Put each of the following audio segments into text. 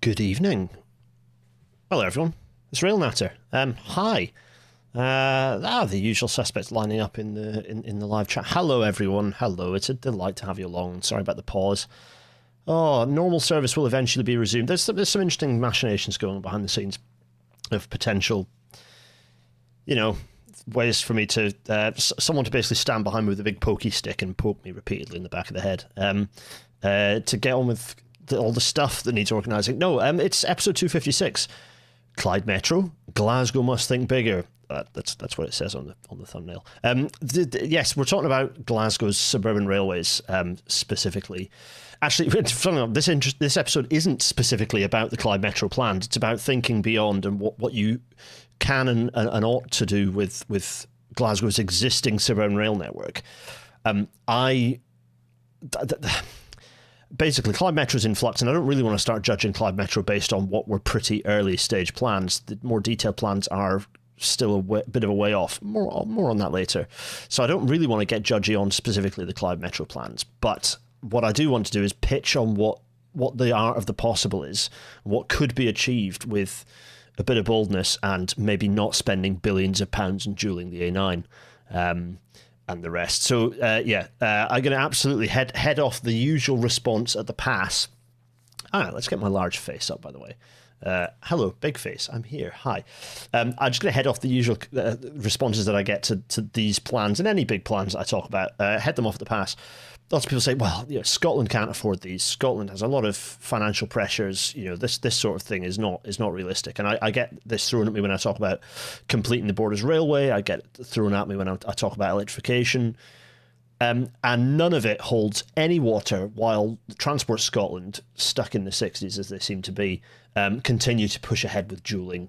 Good evening. Hello, everyone. It's Rail Natter. Hi. The usual suspects lining up in the live chat. Hello, everyone. Hello. It's a delight to have you along. Sorry about the pause. Oh, normal service will eventually be resumed. There's some interesting machinations going on behind the scenes of potential, ways for me to someone to basically stand behind me with a big pokey stick and poke me repeatedly in the back of the head to get on with all the stuff that needs organising. No, it's episode 256. Clyde Metro. Glasgow must think bigger. That's what it says on the thumbnail. Yes, we're talking about Glasgow's suburban railways specifically. Actually, this episode isn't specifically about the Clyde Metro plan. It's about thinking beyond and what you can and ought to do with Glasgow's existing suburban rail network. Basically, Clyde Metro's in flux, and I don't really want to start judging Clyde Metro based on what were pretty early stage plans. The more detailed plans are still a bit of a way off. More on that later. So I don't really want to get judgy on specifically the Clyde Metro plans. But what I do want to do is pitch on what the art of the possible is, what could be achieved with a bit of boldness and maybe not spending billions of pounds on dueling the A9. And the rest. So, I'm going to absolutely head off the usual response at the pass. Let's get my large face up, by the way. Hello, big face. I'm here. Hi. I'm just going to head off the usual responses that I get to these plans and any big plans I talk about. Head them off at the pass. Lots of people say, well, Scotland can't afford these. Scotland has a lot of financial pressures. This sort of thing is not realistic. And I get this thrown at me when I talk about completing the Borders Railway. I get it thrown at me when I talk about electrification. And none of it holds any water while Transport Scotland, stuck in the 60s as they seem to be, continue to push ahead with dualling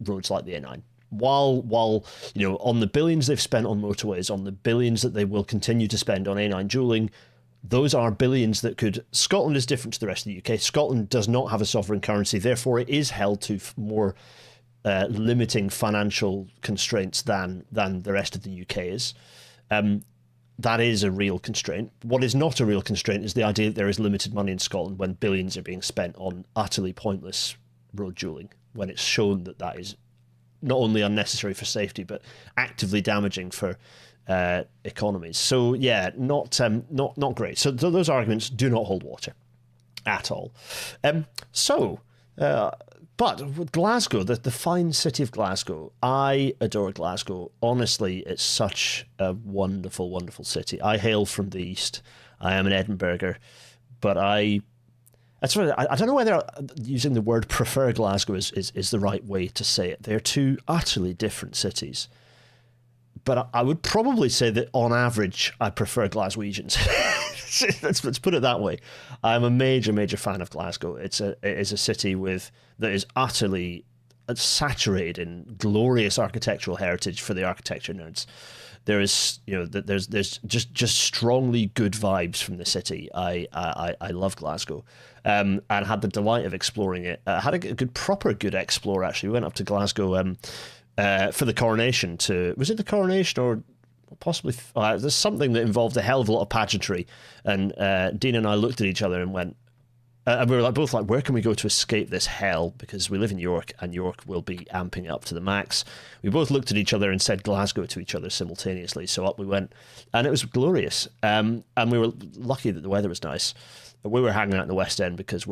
roads like the A9. While on the billions they've spent on motorways, on the billions that they will continue to spend on A9 dualling, those are billions that could... Scotland is different to the rest of the UK. Scotland does not have a sovereign currency, therefore it is held to more limiting financial constraints than the rest of the UK is. That is a real constraint. What is not a real constraint is the idea that there is limited money in Scotland when billions are being spent on utterly pointless road dualling, when it's shown that is not only unnecessary for safety, but actively damaging for economies. So yeah, not great. So those arguments do not hold water at all. But with Glasgow, the fine city of Glasgow, I adore Glasgow. Honestly, it's such a wonderful, wonderful city. I hail from the east. I am an Edinburgher, but I don't know whether using the word prefer Glasgow is the right way to say it. They're two utterly different cities. But I would probably say that on average, I prefer Glaswegians. Let's put it that way. I'm a major, major fan of Glasgow. It is a city that is utterly saturated in glorious architectural heritage for the architecture nerds. There is, there's just strongly good vibes from the city. I love Glasgow, and had the delight of exploring it. Had a good explore actually. We went up to Glasgow for the coronation. Was it the coronation or possibly? There's something that involved a hell of a lot of pageantry, and Dean and I looked at each other and went. And we were both like, where can we go to escape this hell? Because we live in York, and York will be amping up to the max. We both looked at each other and said Glasgow to each other simultaneously. So up we went, and it was glorious. And we were lucky that the weather was nice. We were hanging out in the West End because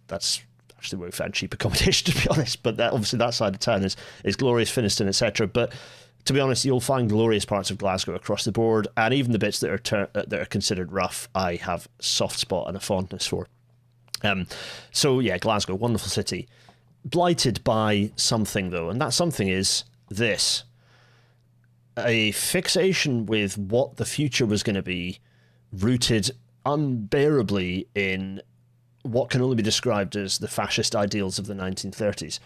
that's actually where we found cheap accommodation, to be honest. But obviously that side of town is glorious, Finniston, etc. But to be honest, you'll find glorious parts of Glasgow across the board, and even the bits that are considered rough, I have a soft spot and a fondness for. So yeah, Glasgow, wonderful city, blighted by something though, and that something is this: a fixation with what the future was going to be, rooted unbearably in what can only be described as the fascist ideals of the 1930s.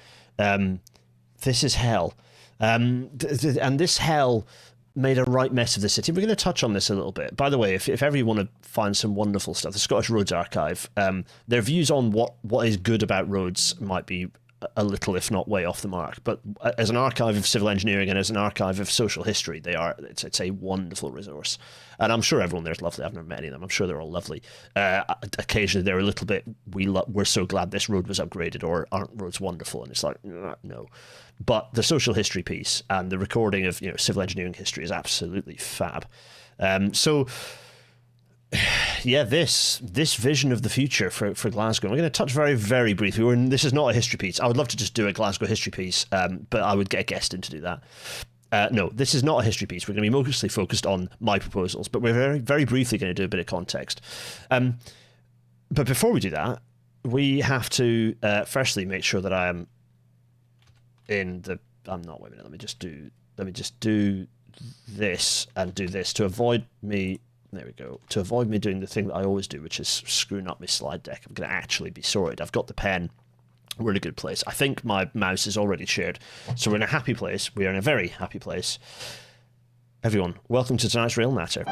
This is hell. And this hell made a right mess of the city. We're going to touch on this a little bit. By the way, if ever you want to find some wonderful stuff, the Scottish Roads Archive, their views on what is good about roads might be a little, if not way off the mark. But as an archive of civil engineering and as an archive of social history, it's a wonderful resource. And I'm sure everyone there's lovely. I've never met any of them. I'm sure they're all lovely. Occasionally they're a little bit, we're so glad this road was upgraded, or aren't roads wonderful? And it's like, no. But the social history piece and the recording of civil engineering history is absolutely fab. So yeah, this vision of the future for Glasgow, we're going to touch very, very briefly. This is not a history piece. I would love to just do a Glasgow history piece, but I would get a guest in to do that. No, this is not a history piece. We're going to be mostly focused on my proposals, but we're very, very briefly going to do a bit of context. But before we do that, we have to firstly make sure that I am in the. I'm not. Wait a minute. Let me just do this and do this to avoid me. There we go. To avoid me doing the thing that I always do, which is screwing up my slide deck. I'm going to actually be sorted. I've got the pen. We're in a good place. I think my mouse is already shared. So we're in a happy place. We are in a very happy place. Everyone, welcome to tonight's Rail Natter.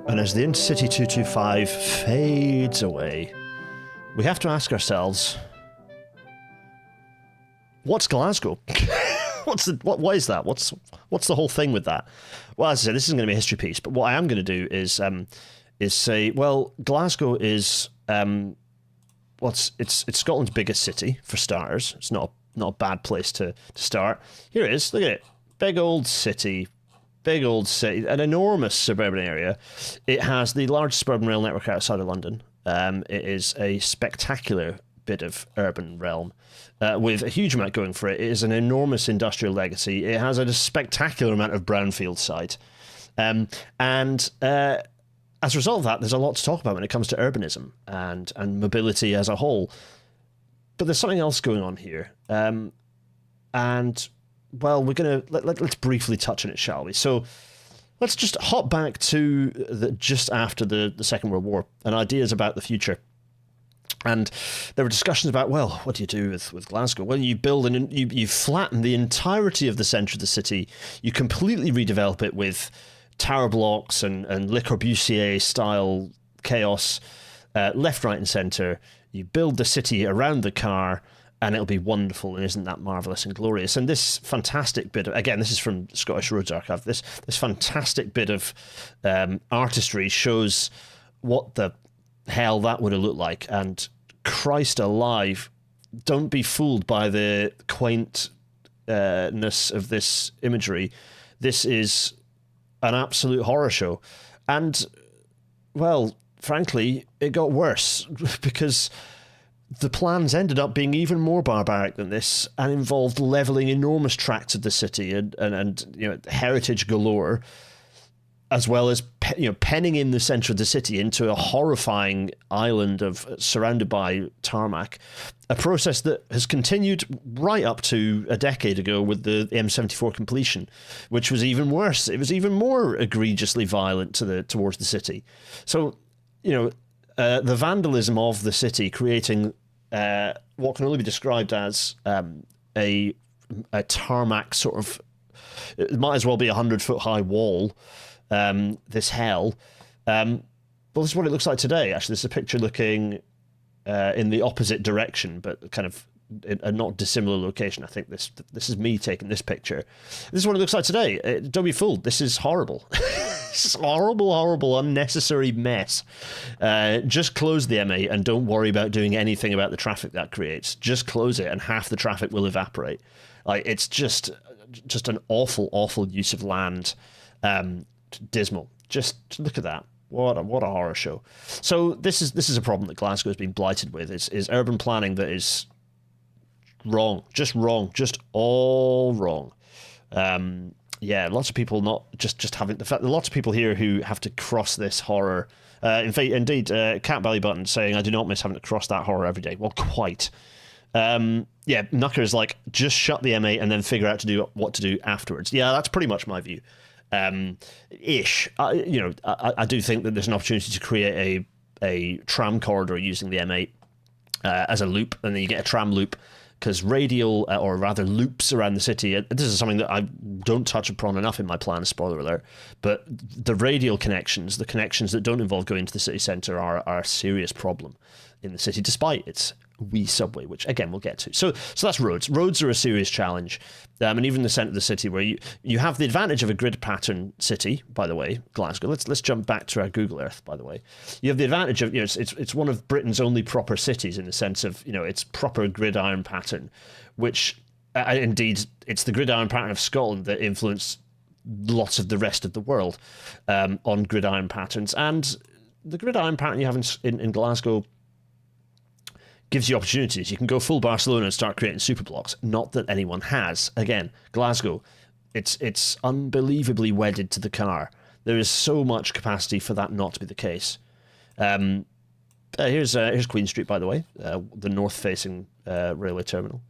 And as the Intercity 225 fades away, we have to ask ourselves, what's Glasgow? What is that? What's the whole thing with that? Well, as I said, this isn't going to be a history piece, but what I am going to do is say, well, Glasgow is it's Scotland's biggest city for starters. It's not a bad place to start. Here it is. Look at it. Big old city, an enormous suburban area. It has the largest suburban rail network outside of London. It is a spectacular bit of urban realm with a huge amount going for it. It is an enormous industrial legacy. It has a spectacular amount of brownfield site. And as a result of that, there's a lot to talk about when it comes to urbanism and mobility as a whole. But there's something else going on here. Well, we're going to let's briefly touch on it, shall we? So let's just hop back to just after the Second World War and ideas about the future. And there were discussions about, well, what do you do with Glasgow? Well, you build you flatten the entirety of the centre of the city. You completely redevelop it with tower blocks and Le Corbusier style chaos, left, right, and centre. You build the city around the car, and it'll be wonderful, and isn't that marvellous and glorious? And this fantastic bit of, again, this is from Scottish Roads Archive, this fantastic bit of artistry shows what the hell that would have looked like. And Christ alive, don't be fooled by the quaintness of this imagery. This is an absolute horror show. And, well, frankly, it got worse because the plans ended up being even more barbaric than this and involved levelling enormous tracts of the city and heritage galore, as well as penning in the centre of the city into a horrifying island surrounded by tarmac, a process that has continued right up to a decade ago with the M74 completion, which was even worse. It was even more egregiously violent towards the city. So, the vandalism of the city, creating what can only be described as a tarmac sort of, it might as well be 100-foot high wall, this hell. Well, this is what it looks like today, actually. This is a picture looking in the opposite direction, but kind of in a not dissimilar location. I think this is me taking this picture. This is what it looks like today. Don't be fooled. This is horrible. This is horrible, unnecessary mess. Just close the M8 and don't worry about doing anything about the traffic that creates. Just close it and half the traffic will evaporate. It's just an awful use of land. Dismal. Just look at that. What a horror show. So this is a problem that Glasgow has been blighted with. Is urban planning that is wrong, just all wrong. Lots of people not just having the fact that lots of people here who have to cross this horror. Indeed, Cat Belly Button saying, I do not miss having to cross that horror every day. Well, quite. Knucker's like, just shut the M8 and then figure out what to do afterwards. Yeah, that's pretty much my view. ish. I do think that there's an opportunity to create a tram corridor using the M8 as a loop, and then you get a tram loop, because radial, or rather loops around the city, this is something that I don't touch upon enough in my plan, spoiler alert, but the radial connections, the connections that don't involve going to the city centre, are a serious problem in the city, despite its wee subway, which again we'll get to. So that's roads. Roads are a serious challenge, and even the centre of the city, where you have the advantage of a grid pattern city. By the way, Glasgow. Let's jump back to our Google Earth. By the way, you have the advantage of it's one of Britain's only proper cities in the sense of its proper gridiron pattern, which indeed it's the gridiron pattern of Scotland that influenced lots of the rest of the world on gridiron patterns, and the gridiron pattern you have in Glasgow gives you opportunities. You can go full Barcelona and start creating super blocks. Not that anyone has. Again, Glasgow, it's unbelievably wedded to the car. There is so much capacity for that not to be the case. Here's Queen Street, by the way, the north-facing railway terminal,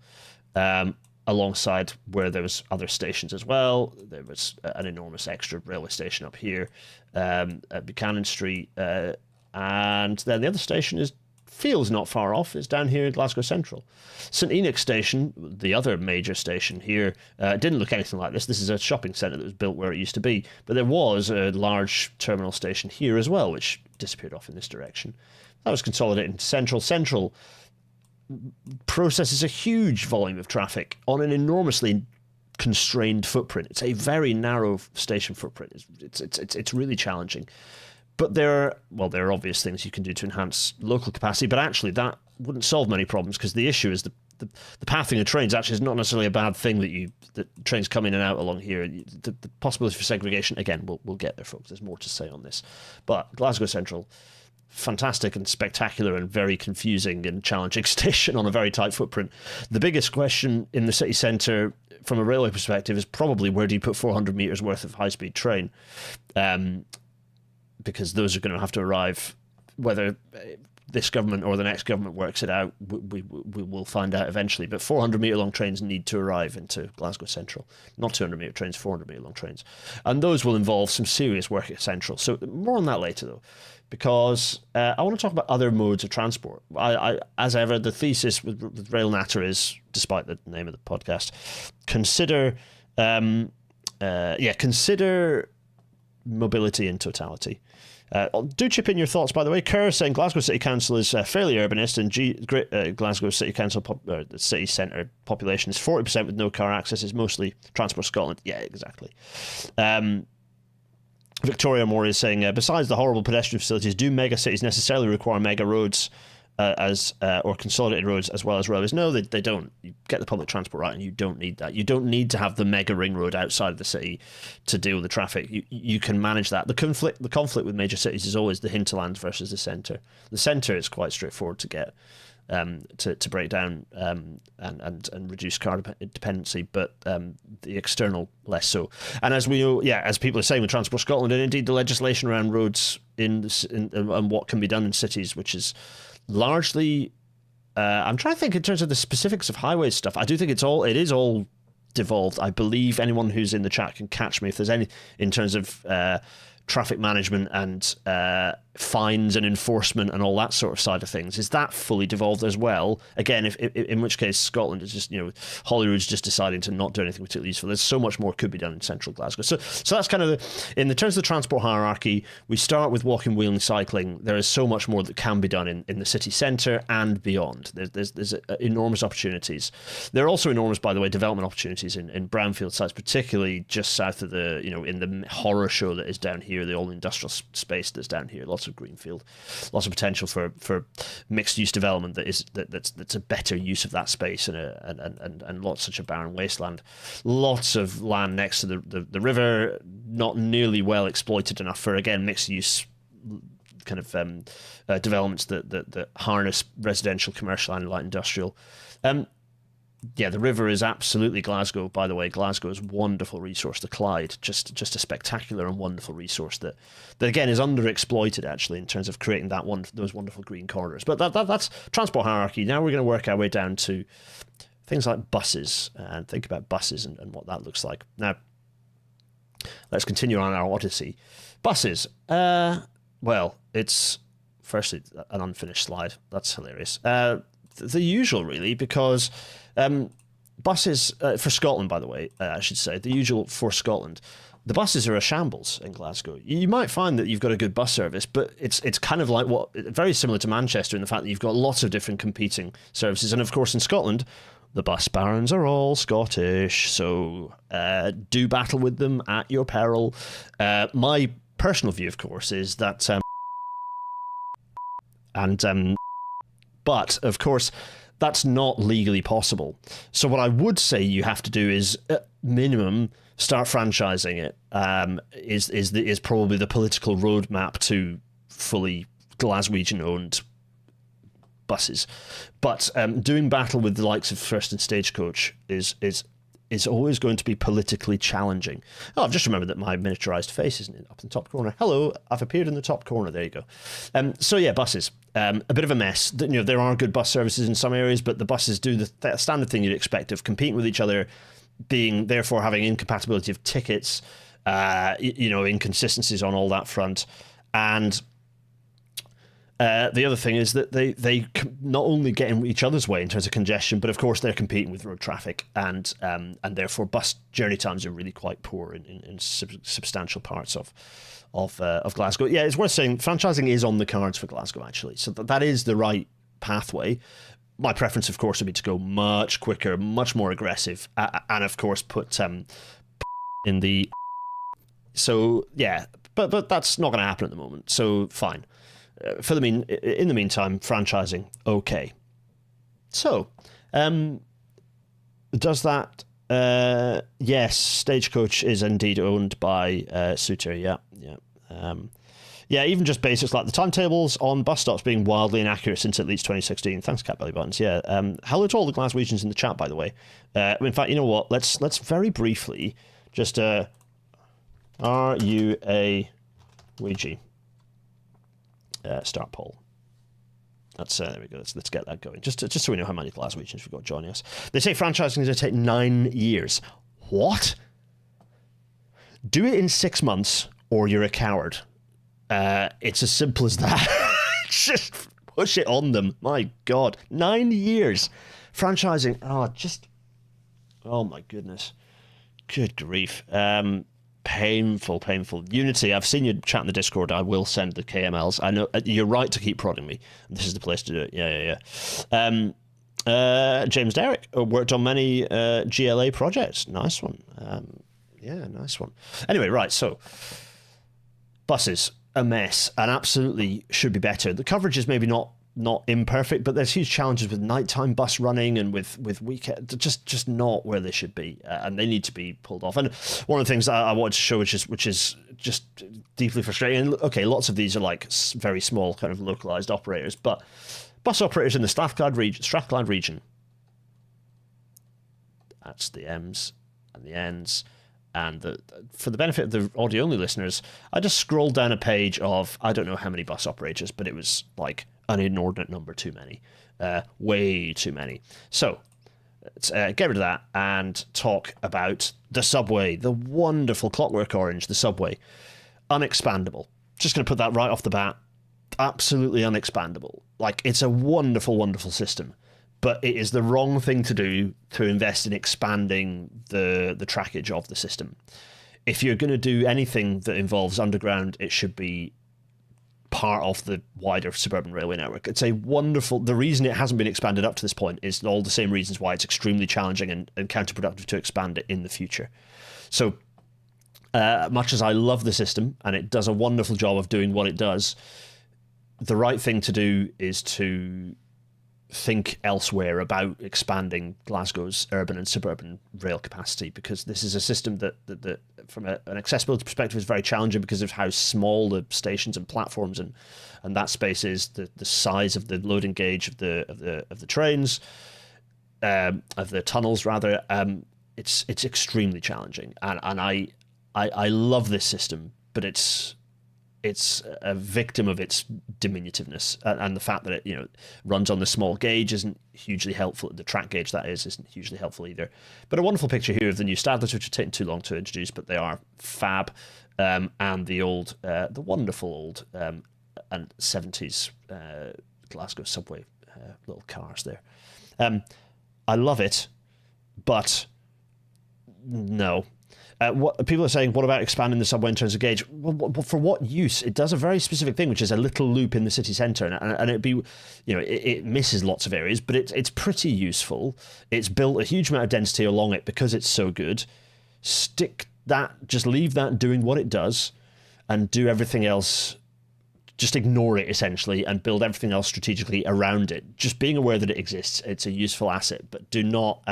alongside where there was other stations as well. There was an enormous extra railway station up here at Buchanan Street, and then the other station feels not far off. It's down here in Glasgow Central. St Enoch Station, the other major station here, didn't look anything like this. This is a shopping centre that was built where it used to be, but there was a large terminal station here as well, which disappeared off in this direction. That was consolidated into Central. Central processes a huge volume of traffic on an enormously constrained footprint. It's a very narrow station footprint. It's really challenging. But there are obvious things you can do to enhance local capacity, but actually that wouldn't solve many problems, because the issue is the pathing of trains actually is not necessarily a bad thing, that trains come in and out along here. The possibility for segregation, again, we'll get there, folks. There's more to say on this. But Glasgow Central, fantastic and spectacular and very confusing and challenging station on a very tight footprint. The biggest question in the city centre from a railway perspective is probably, where do you put 400 metres worth of high-speed train? Because those are going to have to arrive, whether this government or the next government works it out, we will find out eventually. But 400-metre long trains need to arrive into Glasgow Central. Not 200-metre trains, 400-metre long trains. And those will involve some serious work at Central. So more on that later, though, because I want to talk about other modes of transport. As ever, the thesis with Rail Natter is, despite the name of the podcast, consider mobility in totality. Do chip in your thoughts, by the way. Kerr saying Glasgow City Council is fairly urbanist, and Glasgow City Council, the city centre population is 40% with no car access. Is mostly Transport Scotland. Yeah, exactly. Victoria Moore is saying, besides the horrible pedestrian facilities, do mega cities necessarily require mega roads or consolidated roads as well as railways? No, they don't. You get the public transport right, and you don't need that. You don't need to have the mega ring road outside of the city to deal with the traffic. You can manage that. The conflict with major cities is always the hinterland versus the centre. The centre is quite straightforward to get to break down and reduce car dependency, but the external less so. And as we know, as people are saying with Transport Scotland, and indeed the legislation around roads and what can be done in cities, which is largely, I'm trying to think in terms of the specifics of highway stuff. I do think it is all devolved. I believe anyone who's in the chat can catch me if there's any in terms of traffic management and fines and enforcement and all that sort of side of things. Is that fully devolved as well? Again, if in which case Scotland is just, Holyrood's just deciding to not do anything particularly useful. There's so much more could be done in central Glasgow. So that's kind of in the terms of the transport hierarchy, we start with walking, wheeling, cycling. There is so much more that can be done in the city centre and beyond. There's enormous opportunities. There are also enormous, by the way, development opportunities in brownfield sites, particularly just south of in the horror show that is down here, the old industrial space that's down here. Lots of greenfield, lots of potential for mixed use development that's a better use of that space and lots such a barren wasteland. Lots of land next to the river, not nearly well exploited enough for, again, mixed use kind of developments that harness residential, commercial and light industrial. The river is absolutely Glasgow. By the way, Glasgow's wonderful resource, the Clyde, just a spectacular and wonderful resource that again is underexploited actually in terms of creating those wonderful green corridors. But that's transport hierarchy. Now we're going to work our way down to things like buses and think about buses and what that looks like. Now, let's continue on our odyssey. Buses. Well, it's firstly an unfinished slide. That's hilarious. The usual, really, because buses for Scotland, by the way, I should say, the usual for Scotland. The buses are a shambles in Glasgow. You might find that you've got a good bus service, but it's kind of like very similar to Manchester in the fact that you've got lots of different competing services. And of course, in Scotland, the bus barons are all Scottish, so do battle with them at your peril. My personal view, of course, is that, but of course, that's not legally possible. So what I would say you have to do is, at minimum, start franchising it. Is probably the political roadmap to fully Glaswegian-owned buses. But doing battle with the likes of First and Stagecoach is always going to be politically challenging. Oh, I've just remembered that my miniaturized face isn't up in the top corner. Hello, I've appeared in the top corner. There you go. So yeah, buses. A bit of a mess. There are good bus services in some areas, but the buses do the standard thing you'd expect of competing with each other, therefore having incompatibility of tickets, inconsistencies on all that front. And the other thing is that they not only get in each other's way in terms of congestion, but of course they're competing with road traffic, and therefore bus journey times are really quite poor in substantial parts of Glasgow. Yeah, it's worth saying franchising is on the cards for Glasgow, actually, so that is the right pathway. My preference, of course, would be to go much quicker, much more aggressive, and of course put in the. So yeah, but that's not going to happen at the moment. So fine. In the meantime, franchising, okay. So, does that? Yes, Stagecoach is indeed owned by Suter. Yeah. Yeah, even just basics like the timetables on bus stops being wildly inaccurate since at least 2016. Thanks, Cat Belly Buttons. Yeah. Hello to all the Glaswegians in the chat, by the way. In fact, you know what? Let's very briefly just are you a Ouija? Start poll. That's there we go. Let's get that going. Just so we know how many Glaswegians we've got joining us. They say franchising is going to take 9 years. What? Do it in 6 months, or you're a coward. It's as simple as that. Just push it on them. My God, 9 years franchising. Oh my goodness. Good grief. Painful. Unity, I've seen you chat in the Discord. I will send the KMLs. I know you're right to keep prodding me. This is the place to do it. Yeah. James Derrick worked on many GLA projects. Nice one. Nice one. Anyway, right. So buses, a mess, and absolutely should be better. The coverage is maybe not imperfect, but there's huge challenges with nighttime bus running and with weekend, just not where they should be, and they need to be pulled off. And one of the things that I wanted to show, which is just deeply frustrating. And okay, lots of these are like very small, kind of localized operators, but bus operators in the Strathclyde region. That's the M's and the N's. And for the benefit of the audio-only listeners, I just scrolled down a page of, I don't know how many bus operators, but it was like an inordinate number too many. Way too many. So, let's get rid of that and talk about the Subway. The wonderful Clockwork Orange, the Subway. Unexpandable. Just going to put that right off the bat. Absolutely unexpandable. Like, it's a wonderful, wonderful system. But it is the wrong thing to do to invest in expanding the trackage of the system. If you're going to do anything that involves underground, it should be part of the wider suburban railway network. It's a wonderful. The reason it hasn't been expanded up to this point is all the same reasons why it's extremely challenging and counterproductive to expand it in the future. So much as I love the system and it does a wonderful job of doing what it does, the right thing to do is to think elsewhere about expanding Glasgow's urban and suburban rail capacity, because this is a system that from an accessibility perspective is very challenging because of how small the stations and platforms and that space is, the size of the loading gauge of the trains, of the tunnels rather. It's extremely challenging, and I love this system, but it's it's a victim of its diminutiveness, and the fact that it runs on the small gauge isn't hugely helpful. The track gauge, that is, isn't hugely helpful either. But a wonderful picture here of the new Stadlers, which have taken too long to introduce, but they are fab. And the wonderful old and 70s Glasgow Subway little cars there. I love it, but no. What people are saying, what about expanding the subway in terms of gauge? Well, for what use? It does a very specific thing, which is a little loop in the city centre, and it'd be, it misses lots of areas, but it's pretty useful. It's built a huge amount of density along it because it's so good. Just leave that doing what it does, and do everything else. Just ignore it essentially, and build everything else strategically around it. Just being aware that it exists, it's a useful asset, but do not.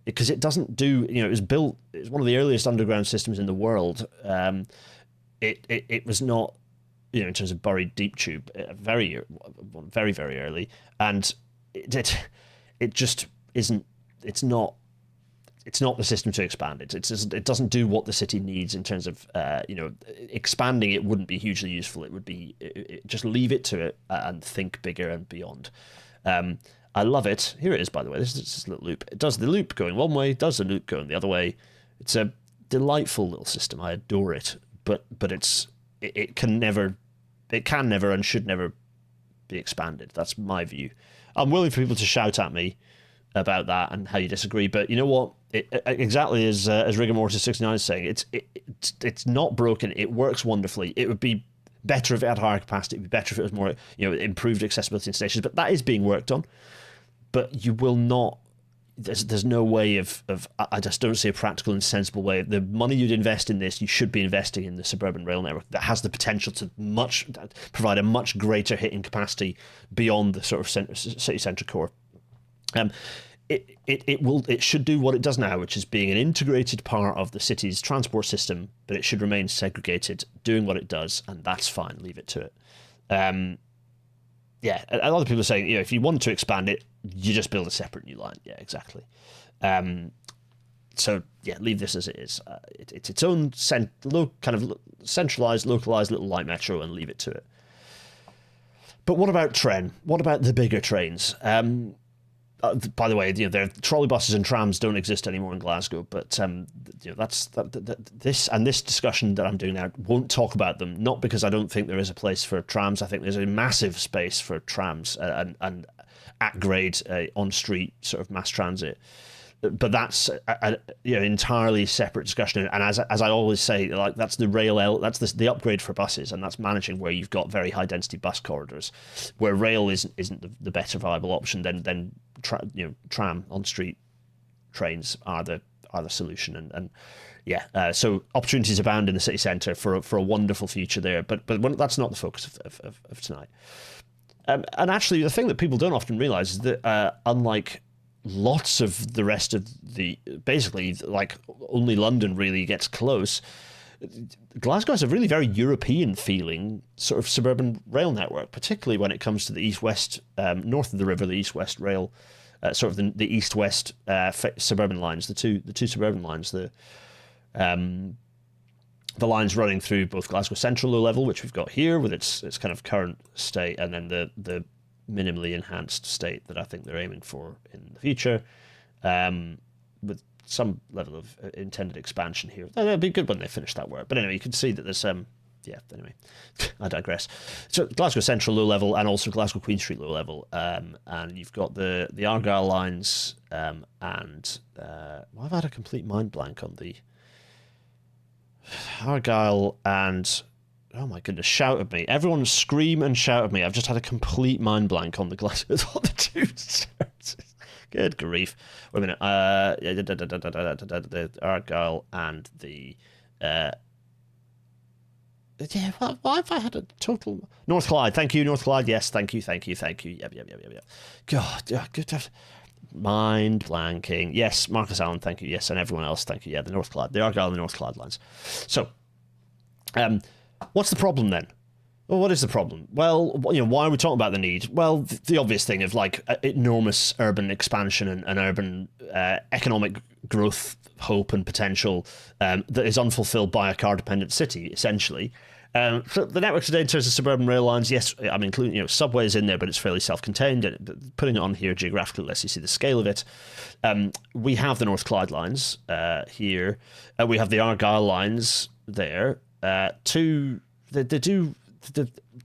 Because it doesn't do, it was built, it's one of the earliest underground systems in the world. It was not, in terms of buried deep tube, very, very early. And it just isn't, it's not the system to expand it. It doesn't do what the city needs in terms of, expanding it wouldn't be hugely useful. It would be, just leave it to it and think bigger and beyond. I love it. Here it is, by the way. This is a little loop. It does the loop going one way, does the loop going the other way. It's a delightful little system. I adore it. But it can never and should never be expanded. That's my view. I'm willing for people to shout at me about that and how you disagree. But you know what? Exactly as Rigor Mortis 69 is saying, it's not broken. It works wonderfully. It would be better if it had higher capacity. It'd be better if it was more, improved accessibility in stations. But that is being worked on. But you will not. There's no way of. I just don't see a practical and sensible way. The money you'd invest in this, you should be investing in the suburban rail network that has the potential to provide a much greater hit in capacity beyond the sort of city centre core. It should do what it does now, which is being an integrated part of the city's transport system, but it should remain segregated, doing what it does, and that's fine. Leave it to it. Yeah, a lot of people are saying, if you want to expand it, you just build a separate new line. Yeah, exactly. So yeah, leave this as it is. It's its own kind of centralized, localized little light metro, and leave it to it. But what about Tren? What about the bigger trains? By the way, their trolley buses and trams don't exist anymore in Glasgow, but this discussion that I'm doing now won't talk about them. Not because I don't think there is a place for trams. I think there's a massive space for trams and at grade on street sort of mass transit. But that's an entirely separate discussion. And as I always say, like that's the that's the upgrade for buses, and that's managing where you've got very high density bus corridors, where rail isn't the better viable option. Then tram on street trains are the solution. So opportunities abound in the city centre for a wonderful future there. But that's not the focus of tonight. And actually, the thing that people don't often realise is that unlike lots of the rest of basically like only London really gets close, Glasgow has a really very European feeling sort of suburban rail network, particularly when it comes to the east-west, north of the river, the east-west rail, sort of the east-west suburban lines, the two suburban lines, the lines running through both Glasgow Central low level, which we've got here with its kind of current state, and then the minimally enhanced state that I think they're aiming for in the future, with some level of intended expansion here. It'd be good when they finish that work. But anyway, you can see that there's anyway, I digress. So Glasgow Central low level and also Glasgow Queen Street low level, and you've got the Argyle lines, and well, I've had a complete mind blank on the Argyle and. Oh my goodness, shout at me. Everyone scream and shout at me. I've just had a complete mind blank on the Glasgow on the two services. Good grief. Wait a minute. The Argyle and the why have I had a total North Clyde? Thank you, North Clyde. Yes, thank you. Yep. God, good to have mind blanking. Yes, Marcus Allen, thank you. Yes, and everyone else, thank you. Yeah, the North Clyde, the Argyle and the North Clyde lines. So, what's the problem then? Well, what is the problem? Well, why are we talking about the need? Well, the obvious thing of like enormous urban expansion and urban economic growth, hope and potential that is unfulfilled by a car-dependent city, essentially. So the network today in terms of suburban rail lines, yes, I'm including, Subway is in there, but it's fairly self-contained. Putting it on here geographically lets you see the scale of it. We have the North Clyde lines here. We have the Argyll lines there. The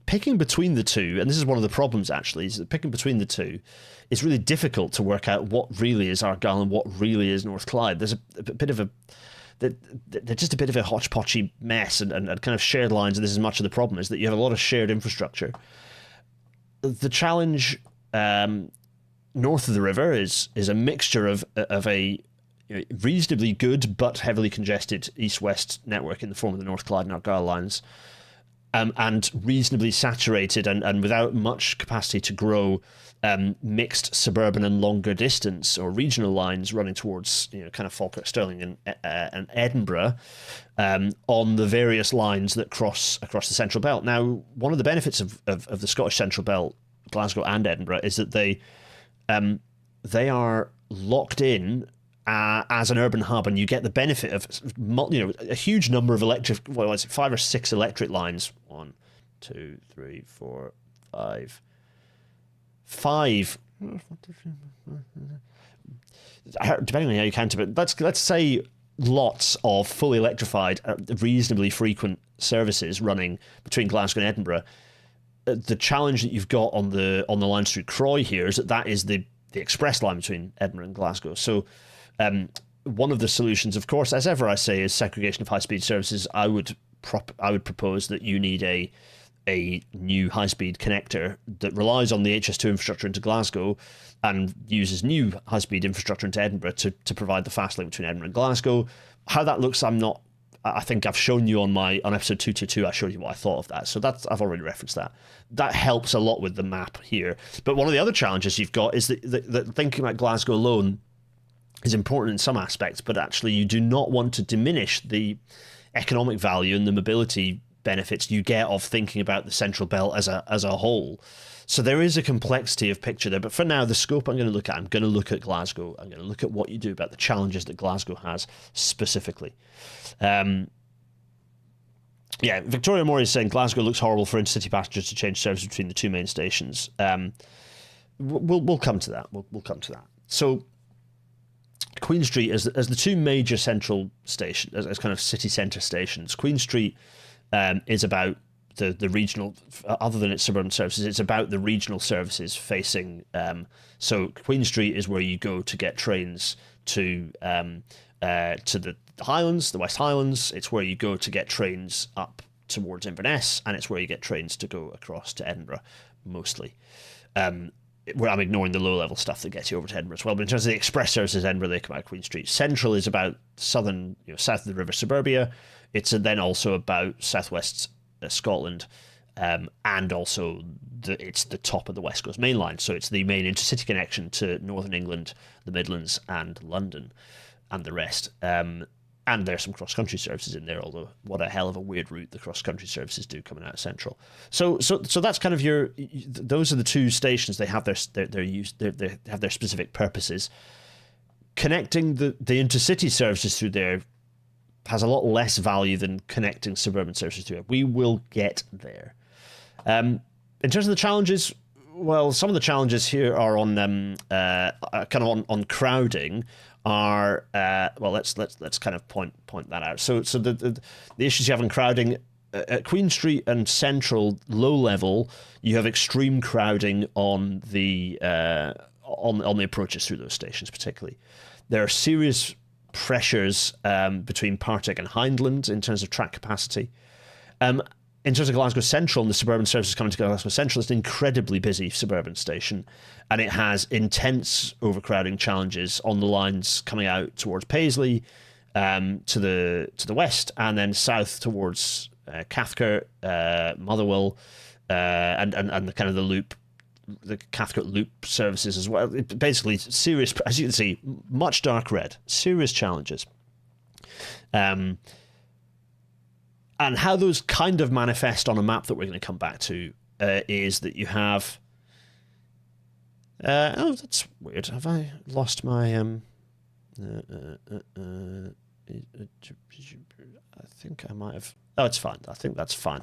picking between the two, and this is one of the problems actually, is that picking between the two is really difficult to work out what really is Argyll and what really is North Clyde. There's a bit of a they're just a bit of a hodgepodgey mess and kind of shared lines, and this is much of the problem, is that you have a lot of shared infrastructure. The challenge north of the river is a mixture of a reasonably good but heavily congested east-west network in the form of the North Clyde and Argyll lines, and reasonably saturated and without much capacity to grow mixed suburban and longer distance or regional lines running towards kind of Falkirk, Stirling and Edinburgh on the various lines that cross across the Central Belt. Now, one of the benefits of the Scottish Central Belt, Glasgow and Edinburgh, is that they are locked in as an urban hub, and you get the benefit of a huge number of 5 or 6 electric lines. 1, 2, 3, 4, 5. 5, depending on how you count it, but let's say lots of fully electrified, reasonably frequent services running between Glasgow and Edinburgh. The challenge that you've got on the lines through Croy here is that is the express line between Edinburgh and Glasgow. So one of the solutions, of course, as ever I say, is segregation of high-speed services. I would propose that you need a new high-speed connector that relies on the HS2 infrastructure into Glasgow and uses new high-speed infrastructure into Edinburgh to provide the fast link between Edinburgh and Glasgow. How that looks, I think I've shown you on episode 222, I showed you what I thought of that. So I've already referenced that. That helps a lot with the map here. But one of the other challenges you've got is that thinking about Glasgow alone is important in some aspects, but actually you do not want to diminish the economic value and the mobility benefits you get of thinking about the Central Belt as a whole. So there is a complexity of picture there, but for now, the scope I'm going to look at Glasgow. I'm going to look at what you do about the challenges that Glasgow has specifically. Victoria Moore is saying Glasgow looks horrible for intercity passengers to change service between the two main stations. We'll come to that. We'll come to that. So Queen Street as the two major central stations, as kind of city centre stations. Queen Street is about the regional, other than its suburban services, it's about the regional services facing. So Queen Street is where you go to get trains to the Highlands, the West Highlands. It's where you go to get trains up towards Inverness, and it's where you get trains to go across to Edinburgh, mostly. Where I'm ignoring the low-level stuff that gets you over to Edinburgh as well. But in terms of the express services, Edinburgh, they come out of Queen Street. Central is about south of the river suburbia. It's then also about southwest Scotland, and also it's the top of the West Coast Main Line. So it's the main intercity connection to Northern England, the Midlands, and London, and the rest. And there's some cross-country services in there, although what a hell of a weird route the cross-country services do coming out of Central. So that's kind of those are the two stations. They have their have their specific purposes. Connecting the intercity services through there has a lot less value than connecting suburban services through it. We will get there. In terms of the challenges, well, some of the challenges here are on on crowding. Let's kind of point that out. So the issues you have in crowding at Queen Street and Central, low level, you have extreme crowding on the approaches through those stations, particularly. There are serious pressures between Partick and Hindland in terms of track capacity. In terms of Glasgow Central and the suburban services coming to Glasgow Central, it's an incredibly busy suburban station, and it has intense overcrowding challenges on the lines coming out towards Paisley, to the west, and then south towards Cathcart, Motherwell, and the kind of the loop, the Cathcart loop services as well. Basically, serious, as you can see, much dark red, serious challenges. And how those kind of manifest on a map that we're going to come back to is that you have... that's weird. Have I lost my... I think I might have Oh, it's fine. I think that's fine.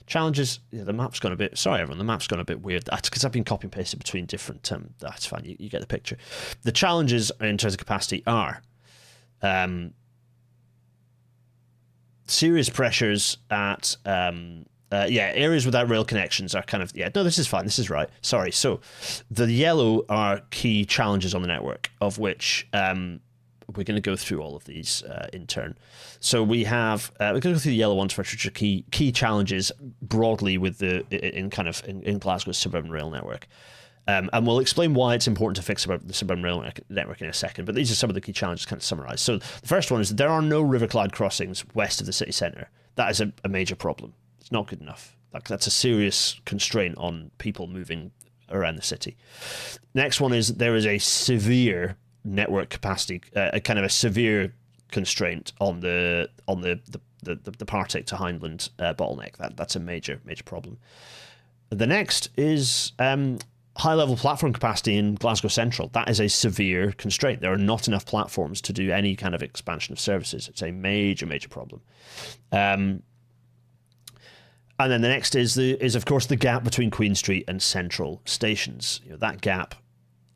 Challenges, yeah, the map's gone a bit, sorry everyone, the map's gone a bit weird. That's because I've been copy and pasted between different, that's fine, you get the picture. The challenges in terms of capacity are serious pressures at, areas without rail connections are kind of, no, this is fine, this is right, sorry. So the yellow are key challenges on the network, of which we're going to go through all of these in turn. So we have we're going to go through the yellow ones first, which are key challenges broadly with in Glasgow's suburban rail network, and we'll explain why it's important to fix the suburban rail network in a second. But these are some of the key challenges, kind of summarised. So the first one is that there are no River Clyde crossings west of the city centre. That is a major problem. It's not good enough. That's a serious constraint on people moving around the city. Next one is there is a severe network capacity, a kind of a severe constraint on the Partick to Hindland bottleneck. That's a major problem. The next is high level platform capacity in Glasgow Central. That is a severe constraint. There are not enough platforms to do any kind of expansion of services. It's a major problem. And then the next is of course the gap between Queen Street and Central stations. That gap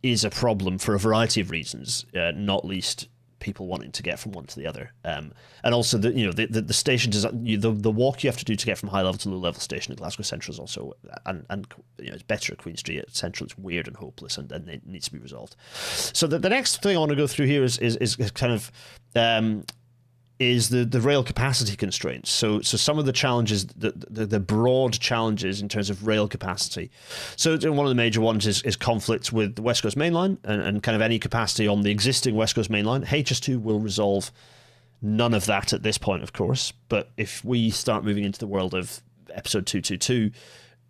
is a problem for a variety of reasons, not least people wanting to get from one to the other, and also the station design, the walk you have to do to get from high level to low level station at Glasgow Central is also, and it's better at Queen Street. At Central, it's weird and hopeless, and it needs to be resolved. So the next thing I want to go through here is kind of is the rail capacity constraints. So some of the challenges, the broad challenges in terms of rail capacity. So one of the major ones is conflict with the West Coast Main Line and kind of any capacity on the existing West Coast Main Line. HS2 will resolve none of that at this point, of course. But if we start moving into the world of episode 222,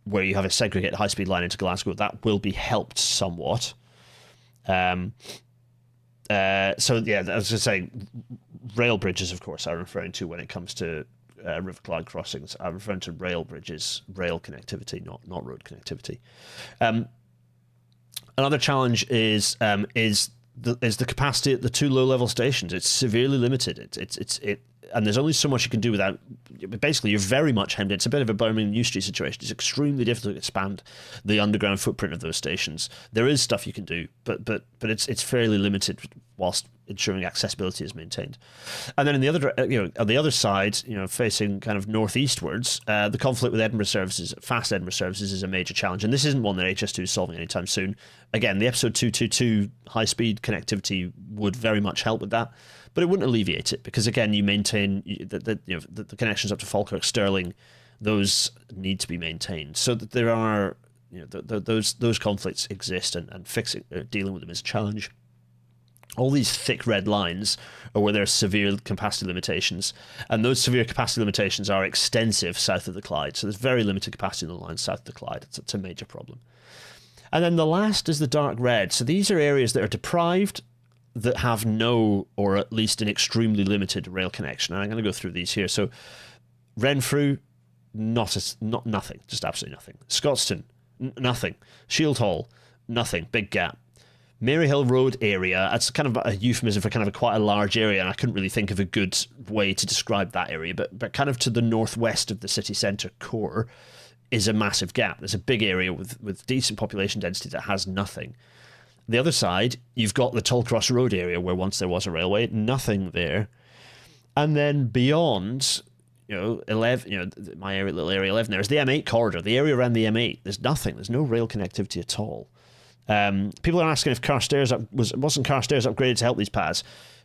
where you have a segregated high-speed line into Glasgow, that will be helped somewhat. So yeah, as I say, rail bridges, of course, I'm referring to when it comes to River Clyde crossings. I'm referring to rail bridges, rail connectivity, not road connectivity. Another challenge is the capacity at the two low-level stations. It's severely limited. And there's only so much you can do without. Basically, you're very much hemmed in. It's a bit of a Birmingham New Street situation. It's extremely difficult to expand the underground footprint of those stations. There is stuff you can do, but it's fairly limited whilst ensuring accessibility is maintained. And then in the other, on the other side, facing kind of northeastwards, the conflict with Edinburgh services, fast Edinburgh services, is a major challenge. And this isn't one that HS2 is solving anytime soon. Again, the episode 222 high-speed connectivity would very much help with that. But it wouldn't alleviate it because, again, you maintain the connections up to Falkirk, Stirling, those need to be maintained. So that there are, those conflicts exist, and dealing with them is a challenge. All these thick red lines are where there are severe capacity limitations, and those severe capacity limitations are extensive south of the Clyde. So there's very limited capacity in the line south of the Clyde. It's a major problem. And then the last is the dark red. So these are areas that are deprived, that have no, or at least an extremely limited rail connection. And I'm going to go through these here. So Renfrew, nothing, just absolutely nothing. Scotstoun, nothing. Shield Hall, nothing, big gap. Maryhill Road area, that's kind of a euphemism for kind of quite a large area, and I couldn't really think of a good way to describe that area, but kind of to the northwest of the city centre core is a massive gap. There's a big area with decent population density that has nothing. The other side, you've got the Tollcross Road area where once there was a railway, nothing there. And then beyond, 11, my area, little area 11 there is the M8 corridor, the area around the M8. There's nothing. There's no rail connectivity at all. People are asking if Carstairs wasn't Carstairs upgraded to help these paths.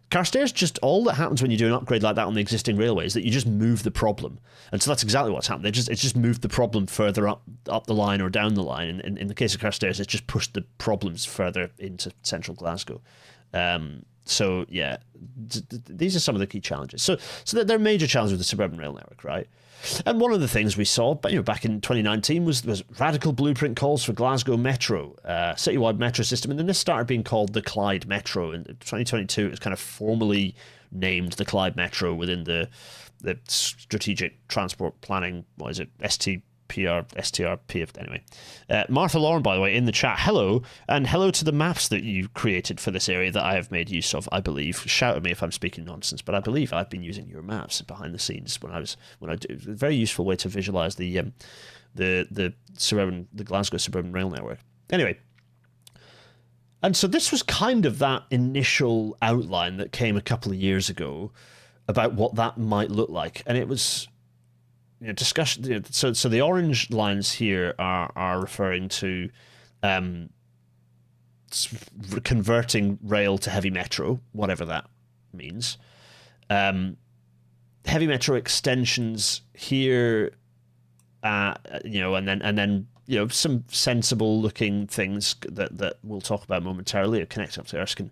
Carstairs, just all that happens when you do an upgrade like that on the existing railway is that you just move the problem. And so that's exactly what's happened. It's just moved the problem further up the line or down the line. And in the case of Carstairs, it's just pushed the problems further into central Glasgow. So yeah, these are some of the key challenges. So they're major challenges with the suburban rail network, right? And one of the things we saw, back in 2019 was radical blueprint calls for Glasgow Metro, citywide metro system, and then this started being called the Clyde Metro. In 2022, it was kind of formally named the Clyde Metro within the strategic transport planning. What is it? PRSTRP. Anyway, Martha Lauren, by the way, in the chat, hello, and hello to the maps that you created for this area that I have made use of. I believe. Shout at me if I'm speaking nonsense, but I believe I've been using your maps behind the scenes when I do. A very useful way to visualize the Glasgow suburban rail network. Anyway. And so this was kind of that initial outline that came a couple of years ago about what that might look like, and it was, discussion. So the orange lines here are referring to converting rail to heavy metro, whatever that means. Heavy metro extensions here, and then. Some sensible looking things that we'll talk about momentarily. Connecting up to Erskine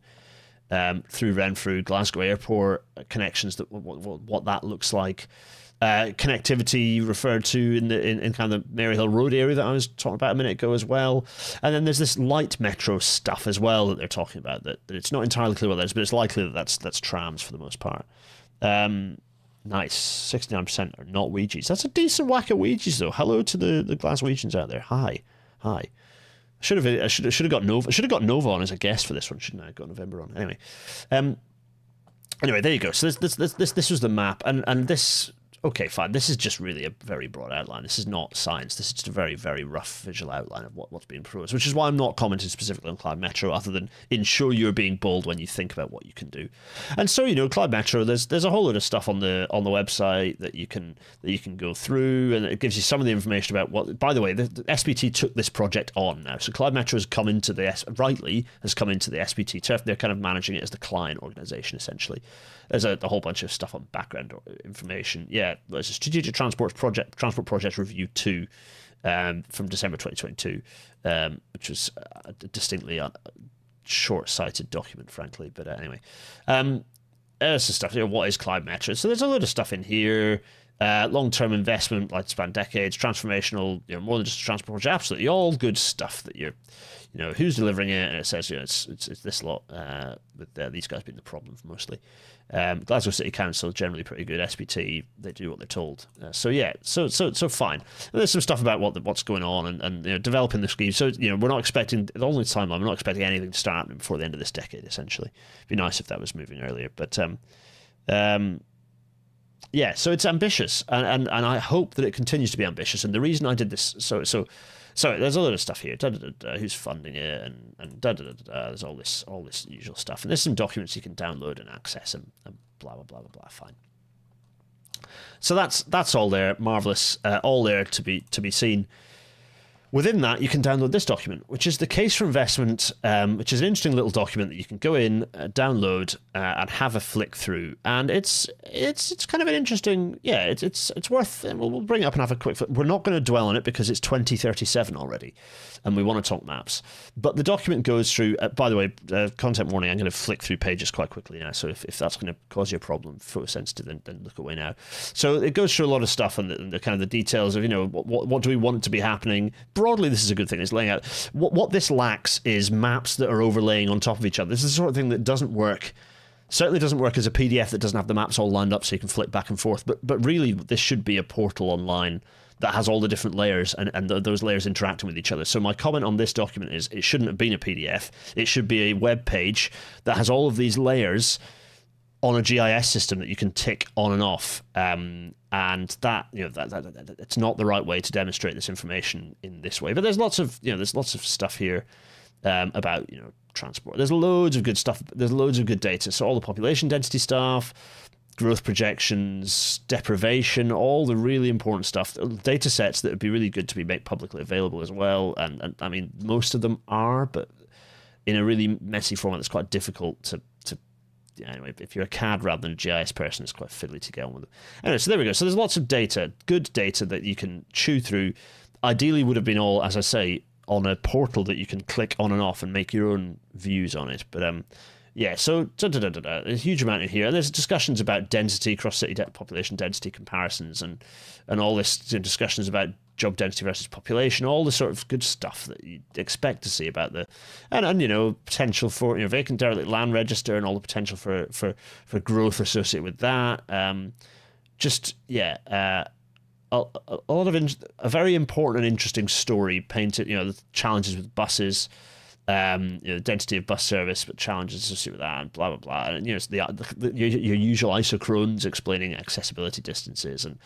through Renfrew, Glasgow Airport connections. What that looks like. Connectivity referred to in kind of the Maryhill Road area that I was talking about a minute ago as well. And then there's this light metro stuff as well that they're talking about. That it's not entirely clear what that is, but it's likely that that's trams for the most part. Nice. 69% are not Ouija's. That's a decent whack of Ouija's, though. Hello to the Glaswegians out there. Hi. I should have got Nova. I should have got Nova on as a guest for this one, shouldn't I? Got November on. Anyway, there you go. So this was the map, and this. Okay, fine. This is just really a very broad outline. This is not science. This is just a very, very rough visual outline of what's being proposed, which is why I'm not commenting specifically on Clyde Metro, other than ensure you're being bold when you think about what you can do. And so, Clyde Metro, there's a whole lot of stuff on the website that you can go through, and it gives you some of the information about what. By the way, the SBT took this project on now, so Clyde Metro has come into the SBT turf. They're kind of managing it as the client organisation essentially. There's a whole bunch of stuff on background information. Yeah, there's a Strategic Transport Project Review 2 from December 2022, which was a distinctly short-sighted document, frankly. But anyway, there's some stuff. What is Clyde Metro? So there's a load of stuff in here. Long-term investment, span decades, transformational, more than just a transport project. Absolutely, all good stuff that you're, who's delivering it, and it says, it's this lot, with these guys being the problem mostly. Glasgow City Council, generally pretty good. SPT, they do what they're told. So fine. And there's some stuff about what's going on and developing the scheme. So, we're not expecting, the only timeline, we're not expecting anything to start happening before the end of this decade, essentially. It'd be nice if that was moving earlier. But, yeah, so it's ambitious, and I hope that it continues to be ambitious. And the reason I did this, so there's a lot of stuff here. Who's funding it, and there's all this usual stuff. And there's some documents you can download and access, and blah blah blah blah blah. Fine. So that's all there. Marvelous. All there to be seen. Within that, you can download this document, which is the case for investment, which is an interesting little document that you can go in, download, and have a flick through. And it's kind of an interesting, it's worth. We'll bring it up and have a quick flick. We're not going to dwell on it because it's 2037 already, and we want to talk maps. But the document goes through. By the way, content warning. I'm going to flick through pages quite quickly now. So if that's going to cause you a problem, photosensitive, then look away now. So it goes through a lot of stuff and the kind of the details of what do we want to be happening. Broadly, this is a good thing. It's laying out what this lacks is maps that are overlaying on top of each other. This is the sort of thing that doesn't work. Certainly doesn't work as a PDF that doesn't have the maps all lined up so you can flick back and forth. But really, this should be a portal online that has all the different layers and those layers interacting with each other. So my comment on this document is it shouldn't have been a PDF. It should be a web page that has all of these layers on a GIS system that you can tick on and off, and that it's not the right way to demonstrate this information in this way. But there's lots of stuff here about transport. There's loads of good stuff. There's loads of good data. So all the population density stuff, growth projections, deprivation, all the really important stuff. Data sets that would be really good to be made publicly available as well. And I mean, most of them are, but in a really messy format that's quite difficult to anyway, if you're a CAD rather than a GIS person, it's quite fiddly to get on with it. Anyway, so there we go. So there's lots of data, good data that you can chew through. Ideally would have been all, as I say, on a portal that you can click on and off and make your own views on it. But so there's a huge amount in here. And there's discussions about density, cross-city population density comparisons, and all this discussions about job density versus population, all the sort of good stuff that you'd expect to see about the and potential for vacant derelict land register and all the potential for growth associated with that. a lot of a very important and interesting story painted. The challenges with buses, the density of bus service, but challenges associated with that, and blah blah blah. And it's your usual isochrones explaining accessibility distances, and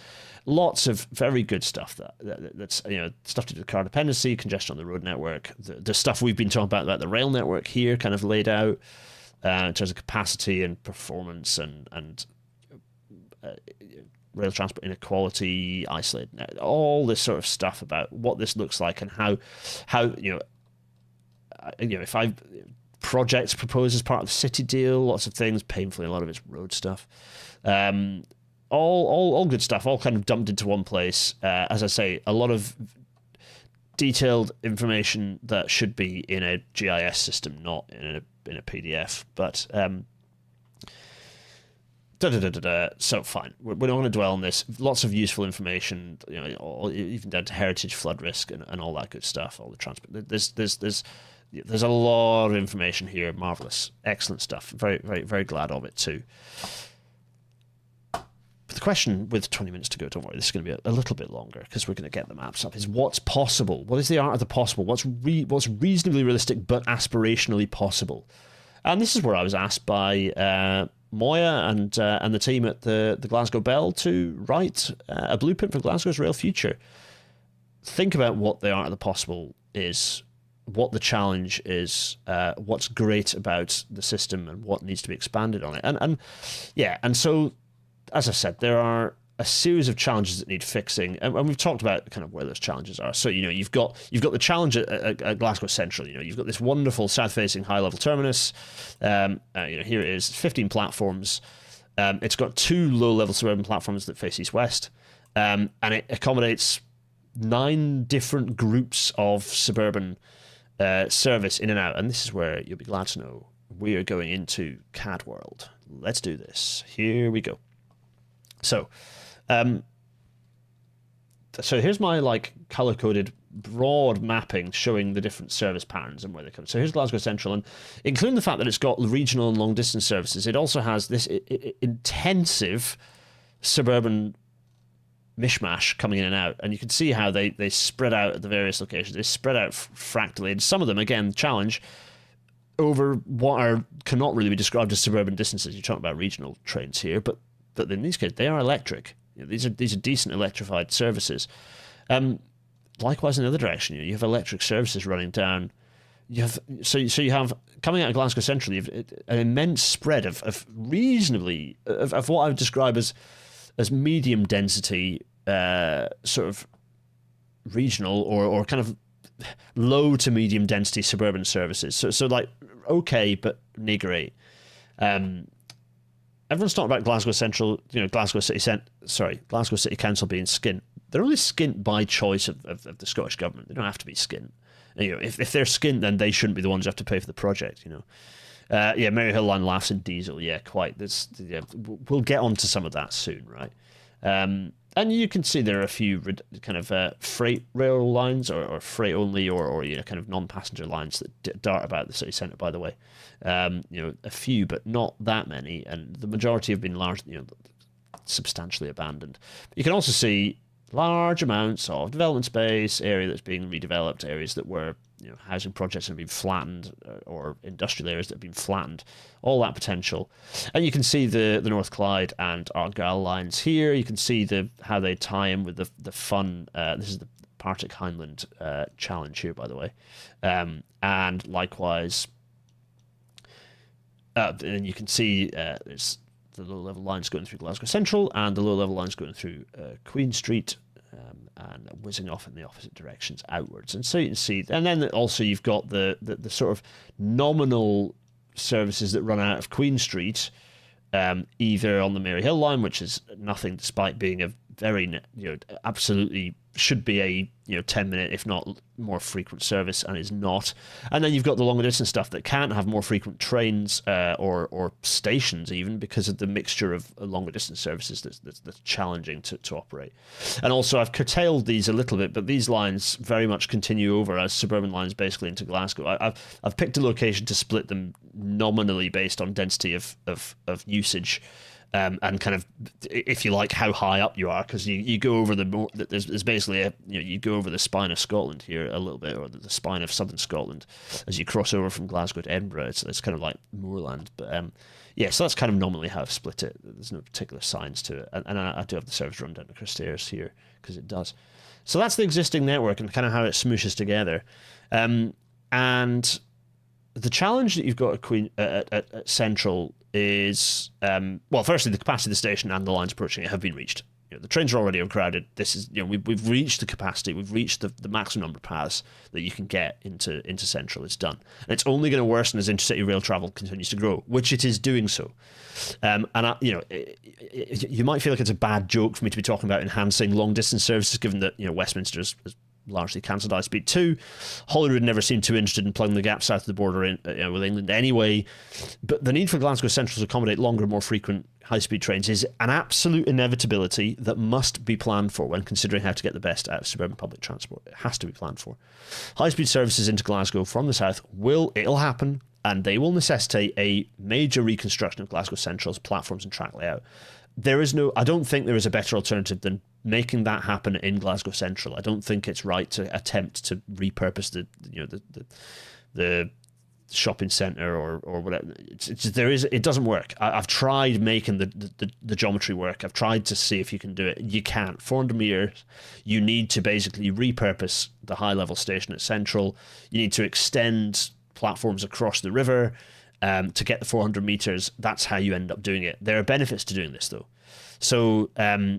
lots of very good stuff that's stuff to do with car dependency, congestion on the road network, the stuff we've been talking about the rail network here, kind of laid out in terms of capacity and performance and rail transport inequality, isolated, all this sort of stuff about what this looks like and how if I projects proposed as part of the city deal, lots of things, painfully a lot of it's road stuff, all good stuff, all kind of dumped into one place. As I say, a lot of detailed information that should be in a GIS system, not in a PDF. But so fine, we're not going to dwell on this. Lots of useful information, even down to heritage, flood risk, and all that good stuff. All the transport. There's a lot of information here. Marvelous, excellent stuff. Very, very, very glad of it too. But the question, with 20 minutes to go, don't worry, this is going to be a little bit longer because we're going to get the maps up, is what's possible? What is the art of the possible? What's reasonably realistic but aspirationally possible? And this is where I was asked by Moya and the team at the Glasgow Bell to write a blueprint for Glasgow's rail future. Think about what the art of the possible is, what the challenge is, what's great about the system, and what needs to be expanded on it. And so, as I said, there are a series of challenges that need fixing, and we've talked about kind of where those challenges are. So you've got the challenge at Glasgow Central. You've got this wonderful south-facing high-level terminus. Here it is, 15 platforms. It's got 2 low-level suburban platforms that face east-west, and it accommodates 9 different groups of suburban service in and out. And this is where you'll be glad to know we are going into CAD world. Let's do this. Here we go. So here's my color-coded broad mapping showing the different service patterns and where they come. So here's Glasgow Central, and including the fact that it's got regional and long-distance services, it also has this intensive suburban mishmash coming in and out, and you can see how they spread out at the various locations. They spread out fractally, and some of them, again, challenge over what cannot really be described as suburban distances. You're talking about regional trains here, but in these cases, they are electric. These are decent electrified services. Likewise, in the other direction, you have electric services running down. You have coming out of Glasgow Central, you have an immense spread of reasonably of what I would describe as medium density, sort of regional or kind of low to medium density suburban services. So like okay, but niggly. Everyone's talking about Glasgow Central, Glasgow City Council being skint. They're only skint by choice of the Scottish Government. They don't have to be skint. If they're skint, then they shouldn't be the ones who have to pay for the project, Maryhill Line laughs in diesel. Yeah, quite. We'll get on to some of that soon, right? And you can see there are a few kind of freight rail lines or freight only or kind of non-passenger lines that dart about the city centre, by the way. A few, but not that many. And the majority have been largely, substantially abandoned. You can also see large amounts of development space, area that's being redeveloped, areas that were housing projects that have been flattened, or industrial areas that have been flattened, all that potential. And you can see the North Clyde and Argyll lines here. You can see how they tie in with the fun, this is the Partick Hindland challenge here, by the way. And likewise, and you can see there's the low-level lines going through Glasgow Central and the low-level lines going through Queen Street, and whizzing off in the opposite directions outwards. And so you can see, and then also you've got the sort of nominal services that run out of Queen Street, either on the Maryhill line, which is nothing despite being a very, absolutely should be 10-minute, if not more frequent service, and is not. And then you've got the longer distance stuff that can't have more frequent trains or stations even, because of the mixture of longer distance services that's challenging to operate. And also I've curtailed these a little bit, but these lines very much continue over as suburban lines basically into Glasgow. I've picked a location to split them nominally based on density of usage. And kind of, if you like, how high up you are, because you go over there's basically you go over the spine of Scotland here a little bit, or the spine of southern Scotland as you cross over from Glasgow to Edinburgh. It's kind of like moorland, but so that's kind of nominally how I've split it. There's no particular science to it, and I do have the service run down to Carstairs here because it does. So that's the existing network and kind of how it smooshes together, and the challenge that you've got at Central is, firstly, the capacity of the station and the lines approaching it have been reached. The trains are already overcrowded. This is, we've reached the capacity. We've reached the maximum number of paths that you can get into Central. It's done, and it's only going to worsen as intercity rail travel continues to grow, which it is doing so. You might feel like it's a bad joke for me to be talking about enhancing long distance services, given that Westminster has largely cancelled High Speed 2. Holyrood never seemed too interested in plugging the gap south of the border with England anyway. But the need for Glasgow Central to accommodate longer, more frequent high-speed trains is an absolute inevitability that must be planned for when considering how to get the best out of suburban public transport. It has to be planned for. High-speed services into Glasgow from the south it'll happen, and they will necessitate a major reconstruction of Glasgow Central's platforms and track layout. I don't think there is a better alternative than making that happen in Glasgow Central. I don't think it's right to attempt to repurpose the shopping centre or whatever. It doesn't work. I've tried making the geometry work. I've tried to see if you can do it. You can't. 400 metres, you need to basically repurpose the high level station at Central. You need to extend platforms across the river to get the 400 metres. That's how you end up doing it. There are benefits to doing this though. So,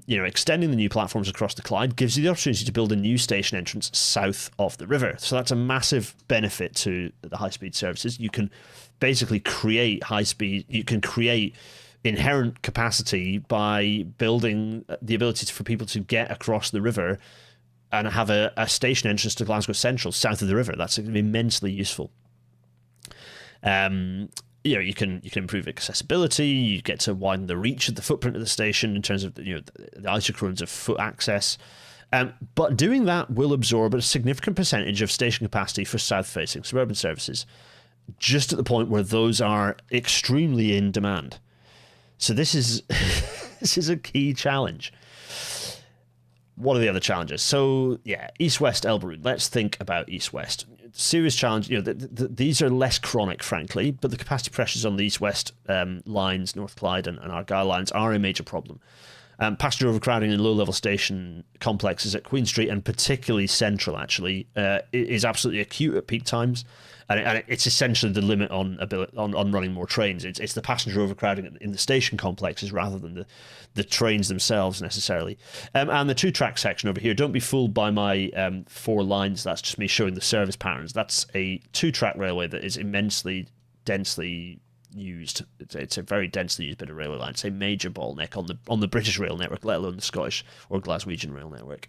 extending the new platforms across the Clyde gives you the opportunity to build a new station entrance south of the river. So that's a massive benefit to the high-speed services. You can basically create high-speed, you can create inherent capacity by building the ability for people to get across the river and have a station entrance to Glasgow Central south of the river. That's going to be immensely useful. You can improve accessibility. You get to widen the reach of the footprint of the station in terms of the isochrones of foot access. But doing that will absorb a significant percentage of station capacity for south-facing suburban services, just at the point where those are extremely in demand. So this is this is a key challenge. What are the other challenges? So east-west Elba route. Let's think about east-west. Serious challenge. These are less chronic, frankly, but the capacity pressures on the east-west lines, North Clyde and Argyll lines, are a major problem. Passenger overcrowding in low-level station complexes at Queen Street, and particularly Central, actually, is absolutely acute at peak times, and it's essentially the limit on running more trains. It's the passenger overcrowding in the station complexes rather than the trains themselves necessarily. And the two-track section over here, don't be fooled by my 4 lines. That's just me showing the service patterns. That's a two-track railway that is immensely densely used. It's a very densely used bit of railway line. It's a major bottleneck on the British rail network, let alone the Scottish or Glaswegian rail network.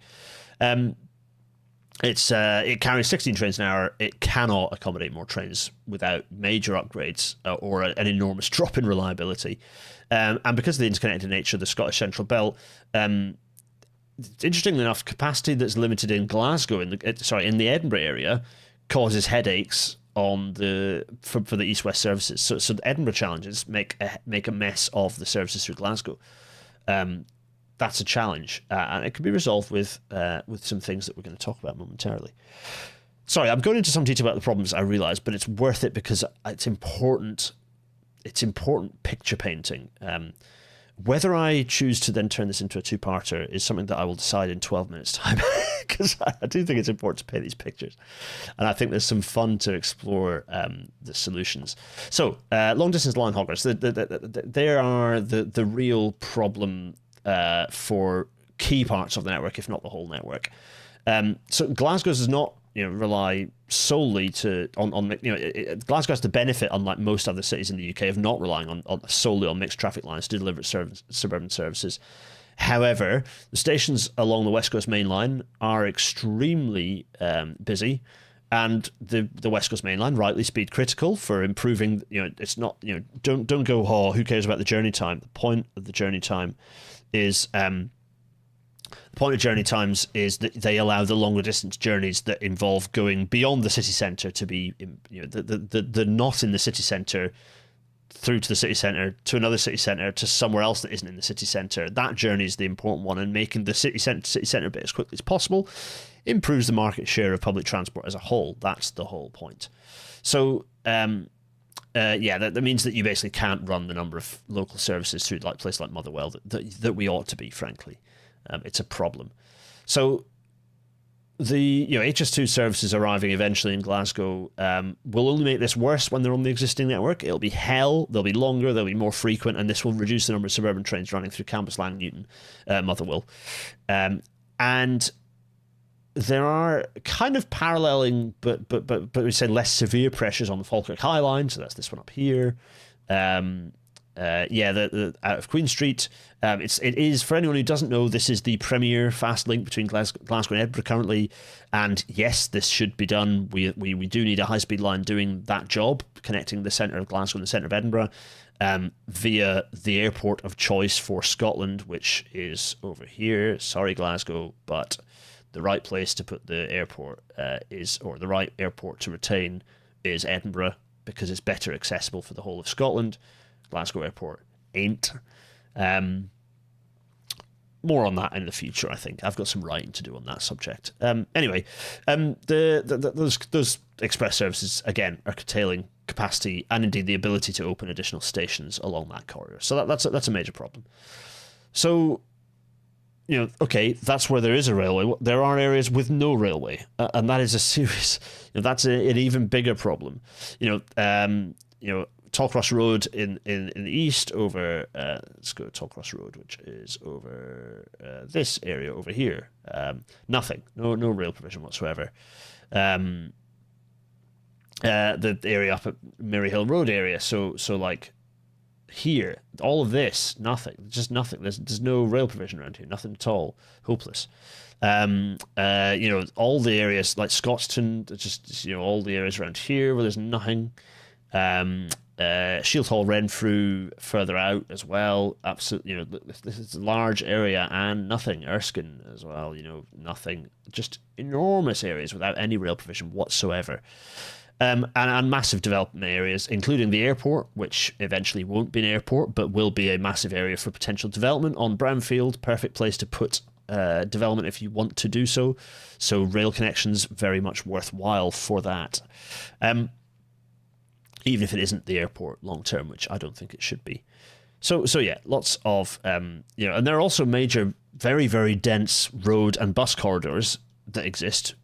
It carries 16 trains an hour. It cannot accommodate more trains without major upgrades or an enormous drop in reliability. And because of the interconnected nature of the Scottish Central Belt, interestingly enough, capacity that's limited in Glasgow, in the Edinburgh area, causes headaches for the east-west services. So the Edinburgh challenges make a mess of the services through Glasgow. That's a challenge, and it can be resolved with some things that we're going to talk about momentarily. Sorry, I'm going into some detail about the problems, I realise, but it's worth it because it's important. It's important picture painting. Whether I choose to then turn this into a 2-parter is something that I will decide in 12 minutes' time, because I do think it's important to paint these pictures, and I think there's some fun to explore the solutions. So, long-distance line hoggers, they are the real problem for key parts of the network, if not the whole network. So Glasgow does not rely solely Glasgow has the benefit, unlike most other cities in the UK, of not relying solely on mixed traffic lines to deliver suburban services. However, the stations along the West Coast Main Line are extremely busy, and the West Coast Main Line, rightly speed critical for improving. It's not. Don't go. Oh, who cares about the journey time? The point of the journey time is the point of journey times is that they allow the longer distance journeys that involve going beyond the city centre to be, the not in the city centre through to the city centre, to another city centre, to somewhere else that isn't in the city centre. That journey is the important one, and making the city centre bit as quickly as possible improves the market share of public transport as a whole. That's the whole point. So, that means that you basically can't run the number of local services through like places like Motherwell that we ought to be, frankly. It's a problem. So the HS2 services arriving eventually in Glasgow will only make this worse when they're on the existing network. It'll be hell. They'll be longer. They'll be more frequent, and this will reduce the number of suburban trains running through Cambuslang, Newton, Motherwell, and there are kind of paralleling, but we say less severe pressures on the Falkirk High Line. So that's this one up here. The out of Queen Street. It is, for anyone who doesn't know, this is the premier fast link between Glasgow and Edinburgh currently, and yes, this should be done. We do need a high speed line doing that job, connecting the centre of Glasgow and the centre of Edinburgh, via the airport of choice for Scotland, which is over here. Sorry, Glasgow, but the right place to put the airport the right airport to retain is Edinburgh, because it's better accessible for the whole of Scotland. Glasgow Airport ain't. More on that in the future, I think. I've got some writing to do on that subject. Anyway, those express services, again, are curtailing capacity and indeed the ability to open additional stations along that corridor. So that's a major problem. So, okay, that's where there is a railway. There are areas with no railway, and that is a serious, that's an even bigger problem. Tollcross Road in the east over, let's go to Tollcross Road, which is over this area over here. Nothing, no rail provision whatsoever. The area up at Maryhill Road area, so like here, all of this, nothing, just nothing. There's no rail provision around here, nothing at all. Hopeless. All the areas like Scotstoun, just all the areas around here where there's nothing. Shield Hall, Renfrew, further out as well. Absolutely, this is a large area and nothing. Erskine as well, nothing. Just enormous areas without any rail provision whatsoever. And massive development areas, including the airport, which eventually won't be an airport, but will be a massive area for potential development on Brownfield. Perfect place to put development if you want to do so. So rail connections, very much worthwhile for that. Even if it isn't the airport long term, which I don't think it should be. So yeah, lots of and there are also major, very, very dense road and bus corridors that exist,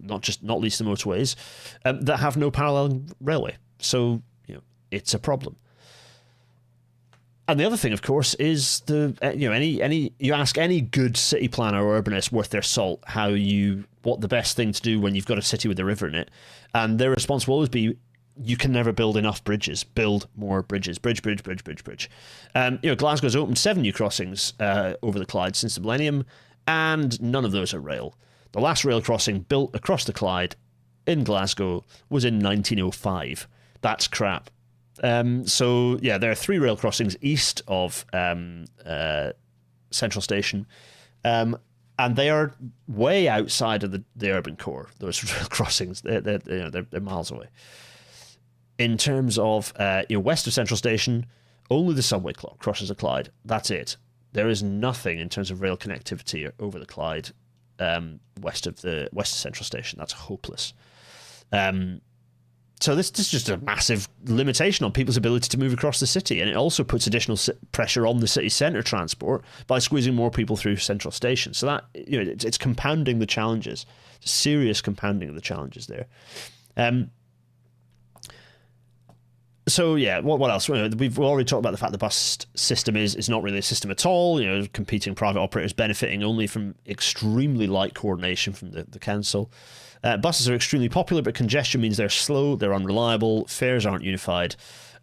not least the motorways, that have no parallel railway. So it's a problem. And the other thing, of course, is you ask any good city planner or urbanist worth their salt what the best thing to do when you've got a city with a river in it, and their response will always be, you can never build enough bridges. Build more bridges. Bridge. Glasgow's opened 7 new crossings over the Clyde since the millennium, and none of those are rail. The last rail crossing built across the Clyde in Glasgow was in 1905. That's crap. So there are 3 rail crossings east of Central Station, and they are way outside of the urban core. Those rail crossings, they're miles away. In terms of west of Central Station, only the subway crosses the Clyde. That's it. There is nothing in terms of rail connectivity over the Clyde west of Central Station. That's hopeless. So this is just a massive limitation on people's ability to move across the city, and it also puts additional pressure on the city centre transport by squeezing more people through Central Station. So that it's compounding the challenges, serious compounding of the challenges there. So yeah, what else? We've already talked about the fact the bus system is not really a system at all. Competing private operators benefiting only from extremely light coordination from the council. Buses are extremely popular, but congestion means they're slow, they're unreliable, fares aren't unified,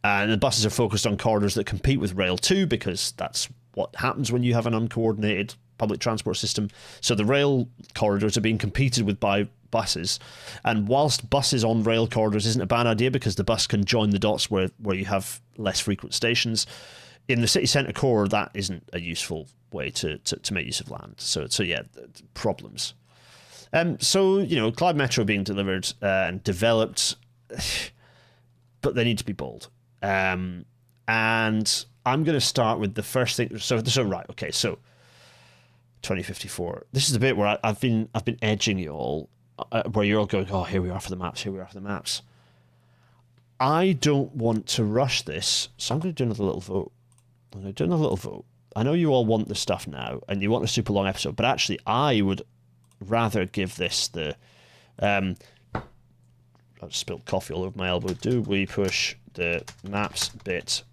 and the buses are focused on corridors that compete with rail too, because that's what happens when you have an uncoordinated public transport system. So the rail corridors are being competed with by buses, and whilst buses on rail corridors isn't a bad idea because the bus can join the dots where you have less frequent stations, in the city centre core that isn't a useful way to make use of land. So yeah, problems. So, you know, Clyde Metro being delivered and developed, but they need to be bold. And I'm going to start with the first thing. So right, okay, so 2054. This is the bit where I've been edging you all, where you're all going, oh, here we are for the maps, here we are for the maps. I don't want to rush this, so I'm going to do another little vote. I know you all want the stuff now, and you want a super long episode, but actually I would rather give this the... I've spilled coffee all over my elbow. Do we push the maps bit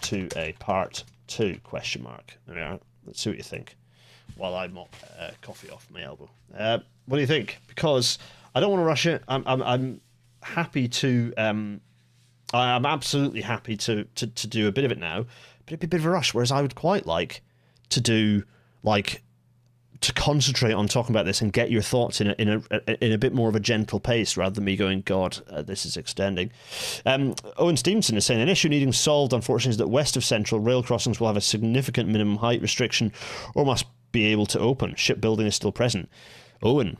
to a part 2? Question mark. There we are. Let's see what you think while I mop coffee off my elbow. What do you think? Because I don't want to rush it. I'm happy to... I'm absolutely happy to do a bit of it now, but it'd be a bit of a rush, whereas I would quite like to do, like, to concentrate on talking about this and get your thoughts in a bit more of a gentle pace rather than me going, God, this is extending. Owen Stevenson is saying, an issue needing solved, unfortunately, is that west of Central, rail crossings will have a significant minimum height restriction or must be able to open. Shipbuilding is still present. Owen,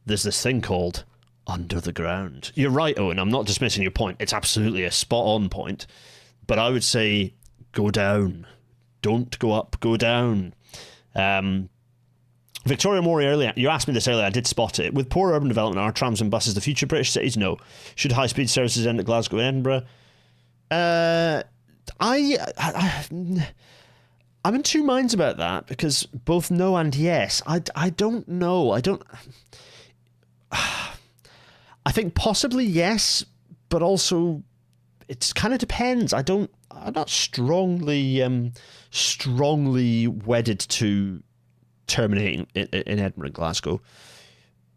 there's this thing called under the ground. You're right, Owen. I'm not dismissing your point. It's absolutely a spot-on point. But I would say go down. Don't go up, go down. Victoria Mori earlier, you asked me this earlier, I did spot it. With poor urban development, are trams and buses the future of British cities? No. Should high-speed services end at Glasgow and Edinburgh? I'm in two minds about that, because both no and yes. I don't know. I think possibly yes, but also it kind of depends. I'm not strongly wedded to terminating in Edinburgh and Glasgow.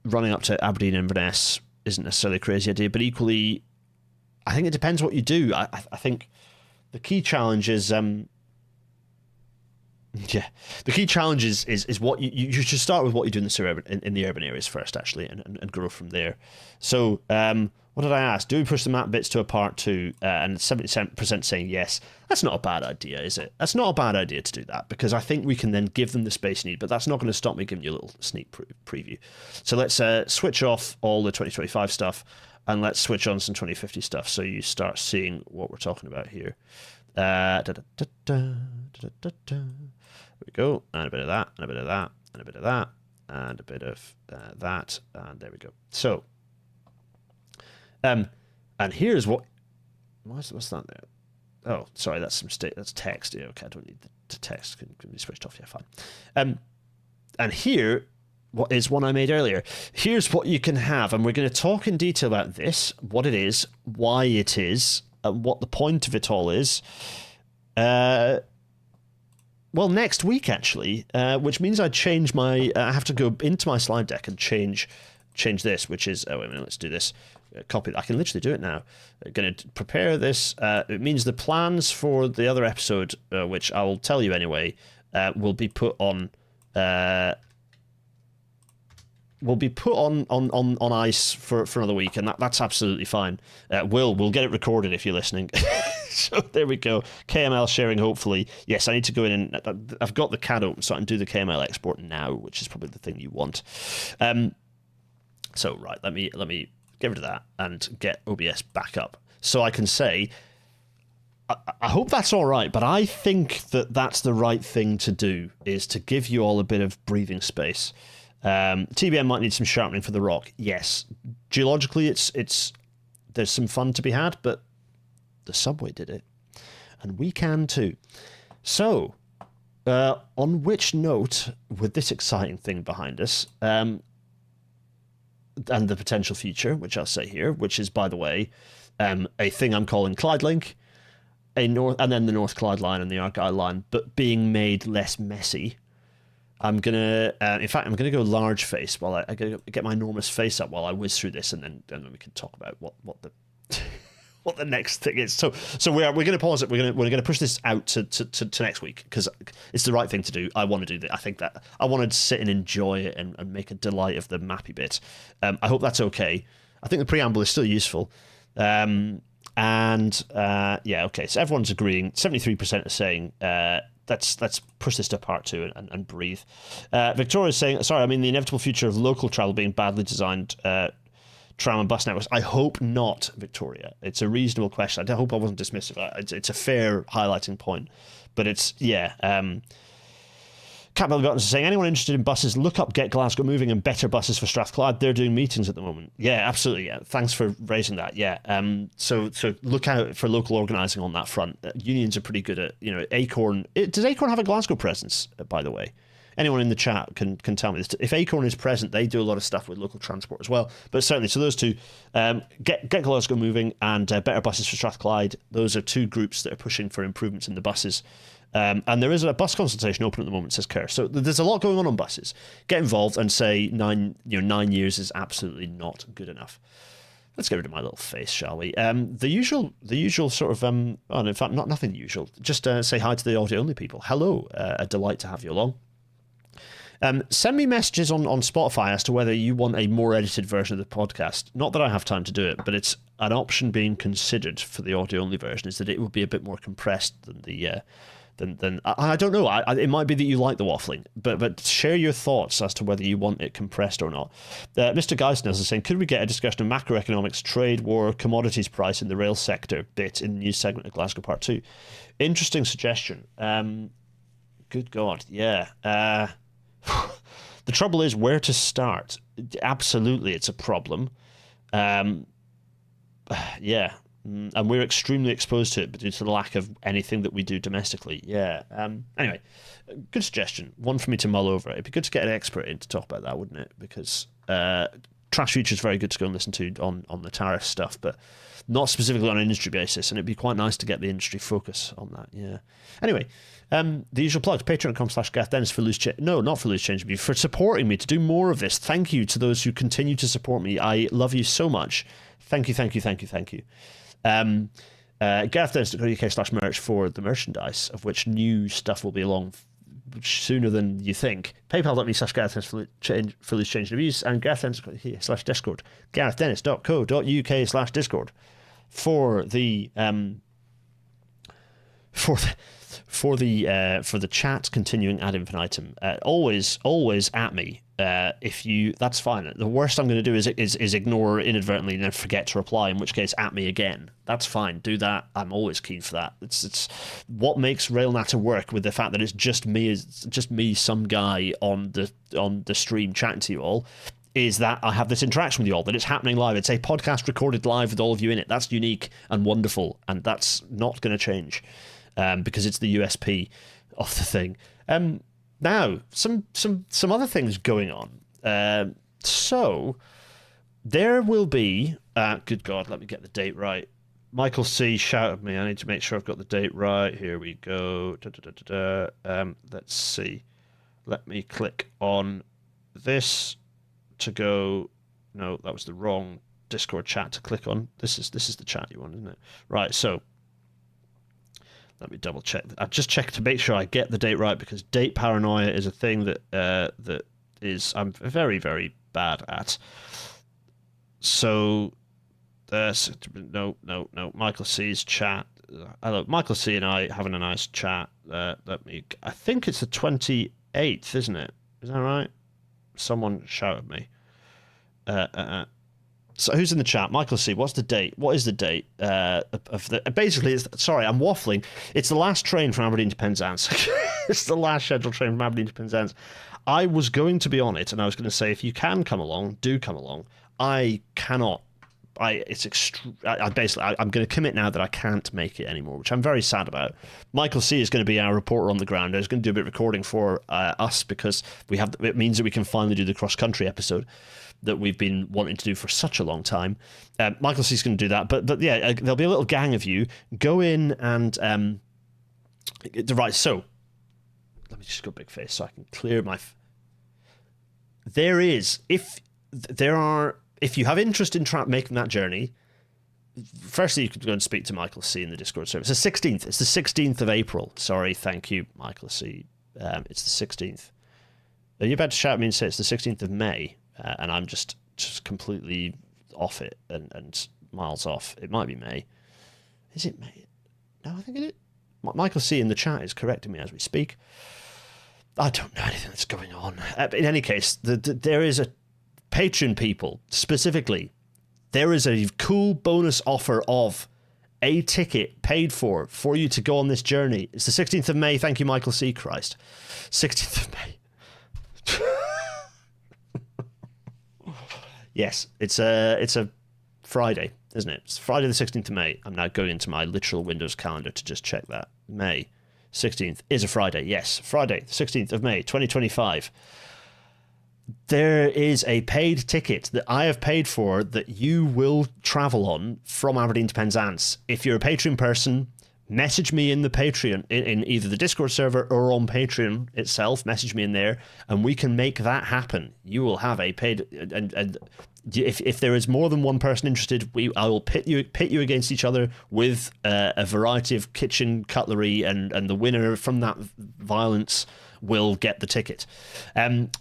Running up to Aberdeen and Inverness isn't necessarily a crazy idea, but equally, I think it depends what you do. I think the key challenge is the key challenge is what you should start with what you do in the urban areas first, actually, and grow from there. So what did I ask? Do we push the map bits to a part 2? And 70% saying yes. That's not a bad idea, is it? That's not a bad idea to do that, because I think we can then give them the space need, but that's not going to stop me giving you a little sneak preview. So let's switch off all the 2025 stuff, and let's switch on some 2050 stuff, so you start seeing what we're talking about here. There we go, and a bit of that, and a bit of that, and a bit of that, and a bit of that, and there we go. So, and here's what's that there? Oh, sorry, that's that's text. Yeah, okay, I don't need the text. Can be switched off. Yeah, fine. And here, what is one I made earlier? Here's what you can have, and we're going to talk in detail about this, what it is, why it is, and what the point of it all is. Well, next week, actually, which means I change my... I have to go into my slide deck and change this, which is... Oh, wait a minute, let's do this. Copy. I can literally do it now. Going to prepare this. It means the plans for the other episode, which I will tell you anyway, will be put on... will be put on ice for another week, and that's absolutely fine. We'll get it recorded if you're listening. So there we go. KML sharing, hopefully. Yes, I need to go in and I've got the CAD open, so I can do the KML export now, which is probably the thing you want. So right, let me get rid of that and get OBS back up, so I can say, I hope that's all right, but I think that's the right thing to do, is to give you all a bit of breathing space. TBM might need some sharpening for the rock. Yes, geologically, it's there's some fun to be had, but the subway did it, and we can too. So, on which note, with this exciting thing behind us, and the potential future, which I'll say here, which is, by the way, a thing I'm calling Clyde Link, and then the North Clyde line and the Argyll line, but being made less messy. I'm gonna, in fact, I'm gonna go large face while I get my enormous face up while I whiz through this, and then we can talk about what the what the next thing is. So we're going to pause it. We're going to push this out to next week because it's the right thing to do. I want to do that. I think that I want to sit and enjoy it and make a delight of the mappy bit. I hope that's okay. I think the preamble is still useful. Okay. So everyone's agreeing. 73% are saying let's push this to part 2 and breathe. Victoria's saying, sorry, I mean the inevitable future of local travel being badly designed tram and bus networks. I hope not, Victoria. It's a reasonable question. I hope I wasn't dismissive. It's a fair highlighting point. But it's, Cat Belly Buttons is saying, anyone interested in buses, look up Get Glasgow Moving and Better Buses for Strathclyde. They're doing meetings at the moment. Yeah, absolutely. Yeah, thanks for raising that. Yeah. So look out for local organising on that front. Unions are pretty good at, Acorn. Does Acorn have a Glasgow presence, by the way? Anyone in the chat can tell me this. If Acorn is present, they do a lot of stuff with local transport as well. But certainly, so those two, Get Glasgow Moving and Better Buses for Strathclyde, those are two groups that are pushing for improvements in the buses. And there is a bus consultation open at the moment, says Kerr. So there's a lot going on buses. Get involved and say 9 years is absolutely not good enough. Let's get rid of my little face, shall we? The usual sort of, in fact, nothing usual. Just say hi to the audio-only people. Hello, a delight to have you along. Send me messages on Spotify as to whether you want a more edited version of the podcast. Not that I have time to do it, but it's an option being considered for the audio-only version is that it will be a bit more compressed than the... Then I don't know. It might be that you like the waffling, but share your thoughts as to whether you want it compressed or not. Mr. Geisner is saying, could we get a discussion of macroeconomics, trade war, commodities price in the rail sector bit in the news segment of Glasgow Part 2? Interesting suggestion. Good God, yeah. The trouble is where to start. Absolutely, it's a problem. Yeah. And we're extremely exposed to it due to the lack of anything that we do domestically. Yeah. Anyway, good suggestion. One for me to mull over. It'd be good to get an expert in to talk about that, wouldn't it? Because Trash Future is very good to go and listen to on the tariff stuff, but not specifically on an industry basis. And it'd be quite nice to get the industry focus on that. Yeah. Anyway, the usual plugs. Patreon.com/Gareth Dennis for loose change. No, not for loose change. For supporting me to do more of this. Thank you to those who continue to support me. I love you so much. Thank you. GarethDennis.co.uk/merch for the merchandise, of which new stuff will be along sooner than you think. PayPal.me/GarethDennis for loose change reviews, and GarethDennis.co.uk/Discord. GarethDennis.co.uk/Discord for the chat continuing ad infinitum. Always at me. If you, that's fine. The worst I'm going to do is ignore inadvertently and then forget to reply, in which case at me again. That's fine. Do that. I'm always keen for that. It's what makes RailNatter work, with the fact that it's just me, some guy on the stream chatting to you all, is that I have this interaction with you all, that it's happening live. It's a podcast recorded live with all of you in it. That's unique and wonderful, and that's not going to change. Because it's the USP of the thing. Now, some other things going on. So there will be. Good God, let me get the date right. Michael C. shouted me. I need to make sure I've got the date right. Here we go. Let's see. Let me click on this to go. No, that was the wrong Discord chat to click on. This is the chat you want, isn't it? Right. So. Let me double check. I just checked to make sure I get the date right, because date paranoia is a thing that I'm very, very bad at. So, no. Michael C's chat. Hello, Michael C and I having a nice chat. I think it's the 28th, isn't it? Is that right? Someone shouted me. So who's in the chat? Michael C. What's the date? What is the date of the? Basically, sorry, I'm waffling. It's the last train from Aberdeen to Penzance. It's the last scheduled train from Aberdeen to Penzance. I was going to be on it, and I was going to say, if you can come along, do come along. I cannot. I'm going to commit now that I can't make it anymore, which I'm very sad about. Michael C is going to be our reporter on the ground. He's going to do a bit of recording for us, because it means that we can finally do the cross country episode that we've been wanting to do for such a long time. Michael C's going to do that, but yeah, there'll be a little gang of you. Go in and right. So let me just go big face so I can clear my. If you have interest in making that journey, firstly, you could go and speak to Michael C in the Discord server. It's the 16th. It's the 16th of April. Sorry, thank you, Michael C. It's the 16th. Are you about to shout at me and say it's the 16th of May? And I'm just completely off it and miles off. It might be May. Is it May? No, I think it is. Michael C in the chat is correcting me as we speak. I don't know anything that's going on. In any case, there is a Patreon people, specifically, there is a cool bonus offer of a ticket paid for you to go on this journey. It's the 16th of May. Thank you, Michael C. Christ. 16th of May. Yes, it's a Friday, isn't it? It's Friday the 16th of May. I'm now going into my literal Windows calendar to just check that. May 16th is a Friday. Yes, Friday, 16th of May, 2025. There is a paid ticket that I have paid for that you will travel on from Aberdeen to Penzance. If you're a Patreon person, message me in the Patreon, in either the Discord server or on Patreon itself. Message me in there, and we can make that happen. You will have a paid, and if there is more than one person interested, I will pit you against each other with a variety of kitchen cutlery, and the winner from that violence will get the ticket.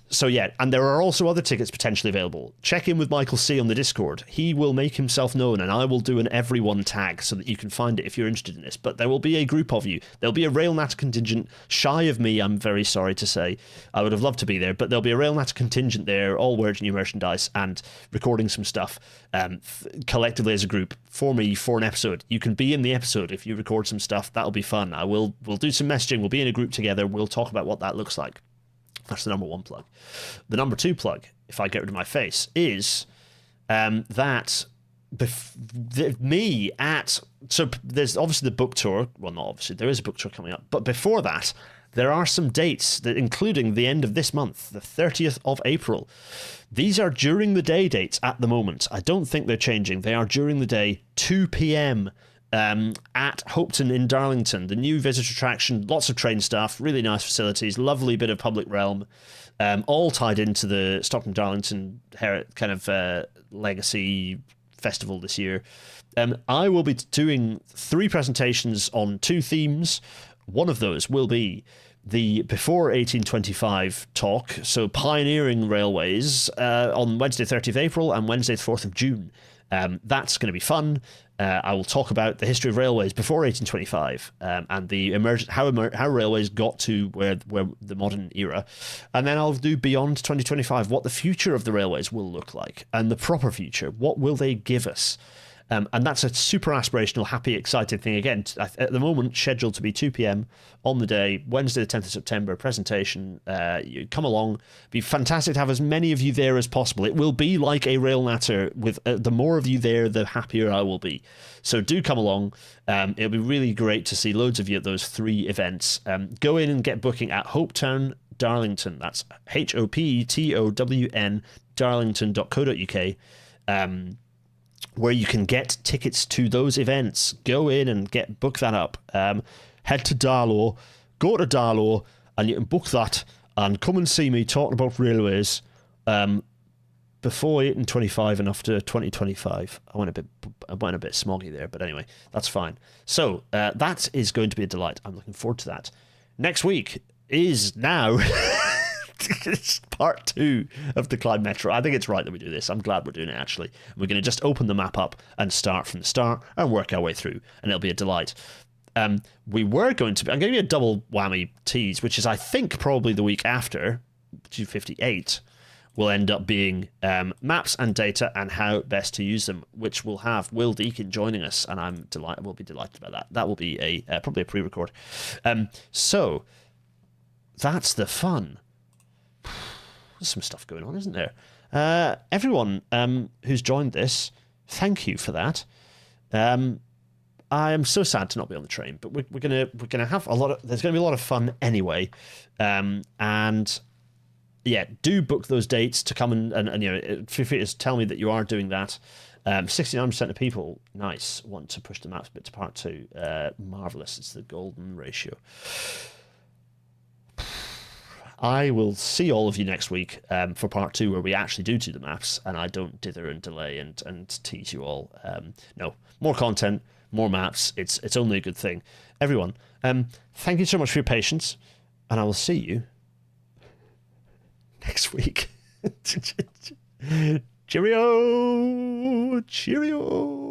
So yeah, and there are also other tickets potentially available. Check in with Michael C on the Discord. He will make himself known, and I will do an everyone tag so that you can find it if you're interested in this. But there will be a group of you. There'll be a Railnatter contingent shy of me, I'm very sorry to say. I would have loved to be there, but there'll be a Railnatter contingent there, all wearing new merchandise and recording some stuff collectively as a group for me for an episode. You can be in the episode if you record some stuff. That'll be fun. We'll do some messaging. We'll be in a group together. We'll talk about what that looks like. That's the number one plug. The number two plug, if I get rid of my face, is that so there's obviously the book tour. Well, not obviously, there is a book tour coming up, but before that, there are some dates, that including the end of this month, the 30th of April. These are during the day dates at the moment. I don't think they're changing. They are during the day, 2 p.m. At Hopeton in Darlington, the new visitor attraction, lots of train staff, really nice facilities, lovely bit of public realm, all tied into the Stockton-Darlington kind of legacy festival this year. I will be doing 3 presentations on 2 themes. One of those will be the Before 1825 talk, so pioneering railways, on Wednesday 30th of April and Wednesday 4th of June. That's going to be fun. I will talk about the history of railways before 1825 and the how railways got to where the modern era, and then I'll do beyond 2025, what the future of the railways will look like, and the proper future. What will they give us? And that's a super aspirational, happy, excited thing. Again, at the moment, scheduled to be 2 p.m. on the day, Wednesday the 10th of September, presentation. You come along. It'd be fantastic to have as many of you there as possible. It will be like a Railnatter. With the more of you there, the happier I will be. So do come along. It'll be really great to see loads of you at those 3 events. Go in and get booking at Hopetown Darlington. That's HOPETOWN darlington.co.uk. Where you can get tickets to those events. Go in and book that up. Head to Darlow, go to Darlow, and you can book that and come and see me talking about railways before 1825 and after 2025. I went a bit smoggy there, but anyway, that's fine. So that is going to be a delight. I'm looking forward to that. Next week is now it's part 2 of the Clyde Metro. I think it's right that we do this. I'm glad we're doing it, actually. We're going to just open the map up and start from the start and work our way through, and it'll be a delight. I'm going to give you a double whammy tease, which is, I think, probably the week after 258 will end up being maps and data and how best to use them, which will have Will Deakin joining us, and we'll be delighted about that. That will be probably a pre-record. So that's the fun. There's some stuff going on, isn't there? Everyone who's joined this, thank you for that. I am so sad to not be on the train, but we're gonna have there's gonna be a lot of fun anyway. And yeah, do book those dates to come and you know, feel free to tell me that you are doing that. 69% of people, nice, want to push the maps bit to part 2. Marvelous. It's the golden ratio. I will see all of you next week for part 2, where we actually do the maps, and I don't dither and delay and tease you all. No, more content, more maps. It's only a good thing. Everyone, thank you so much for your patience, and I will see you next week. Cheerio! Cheerio!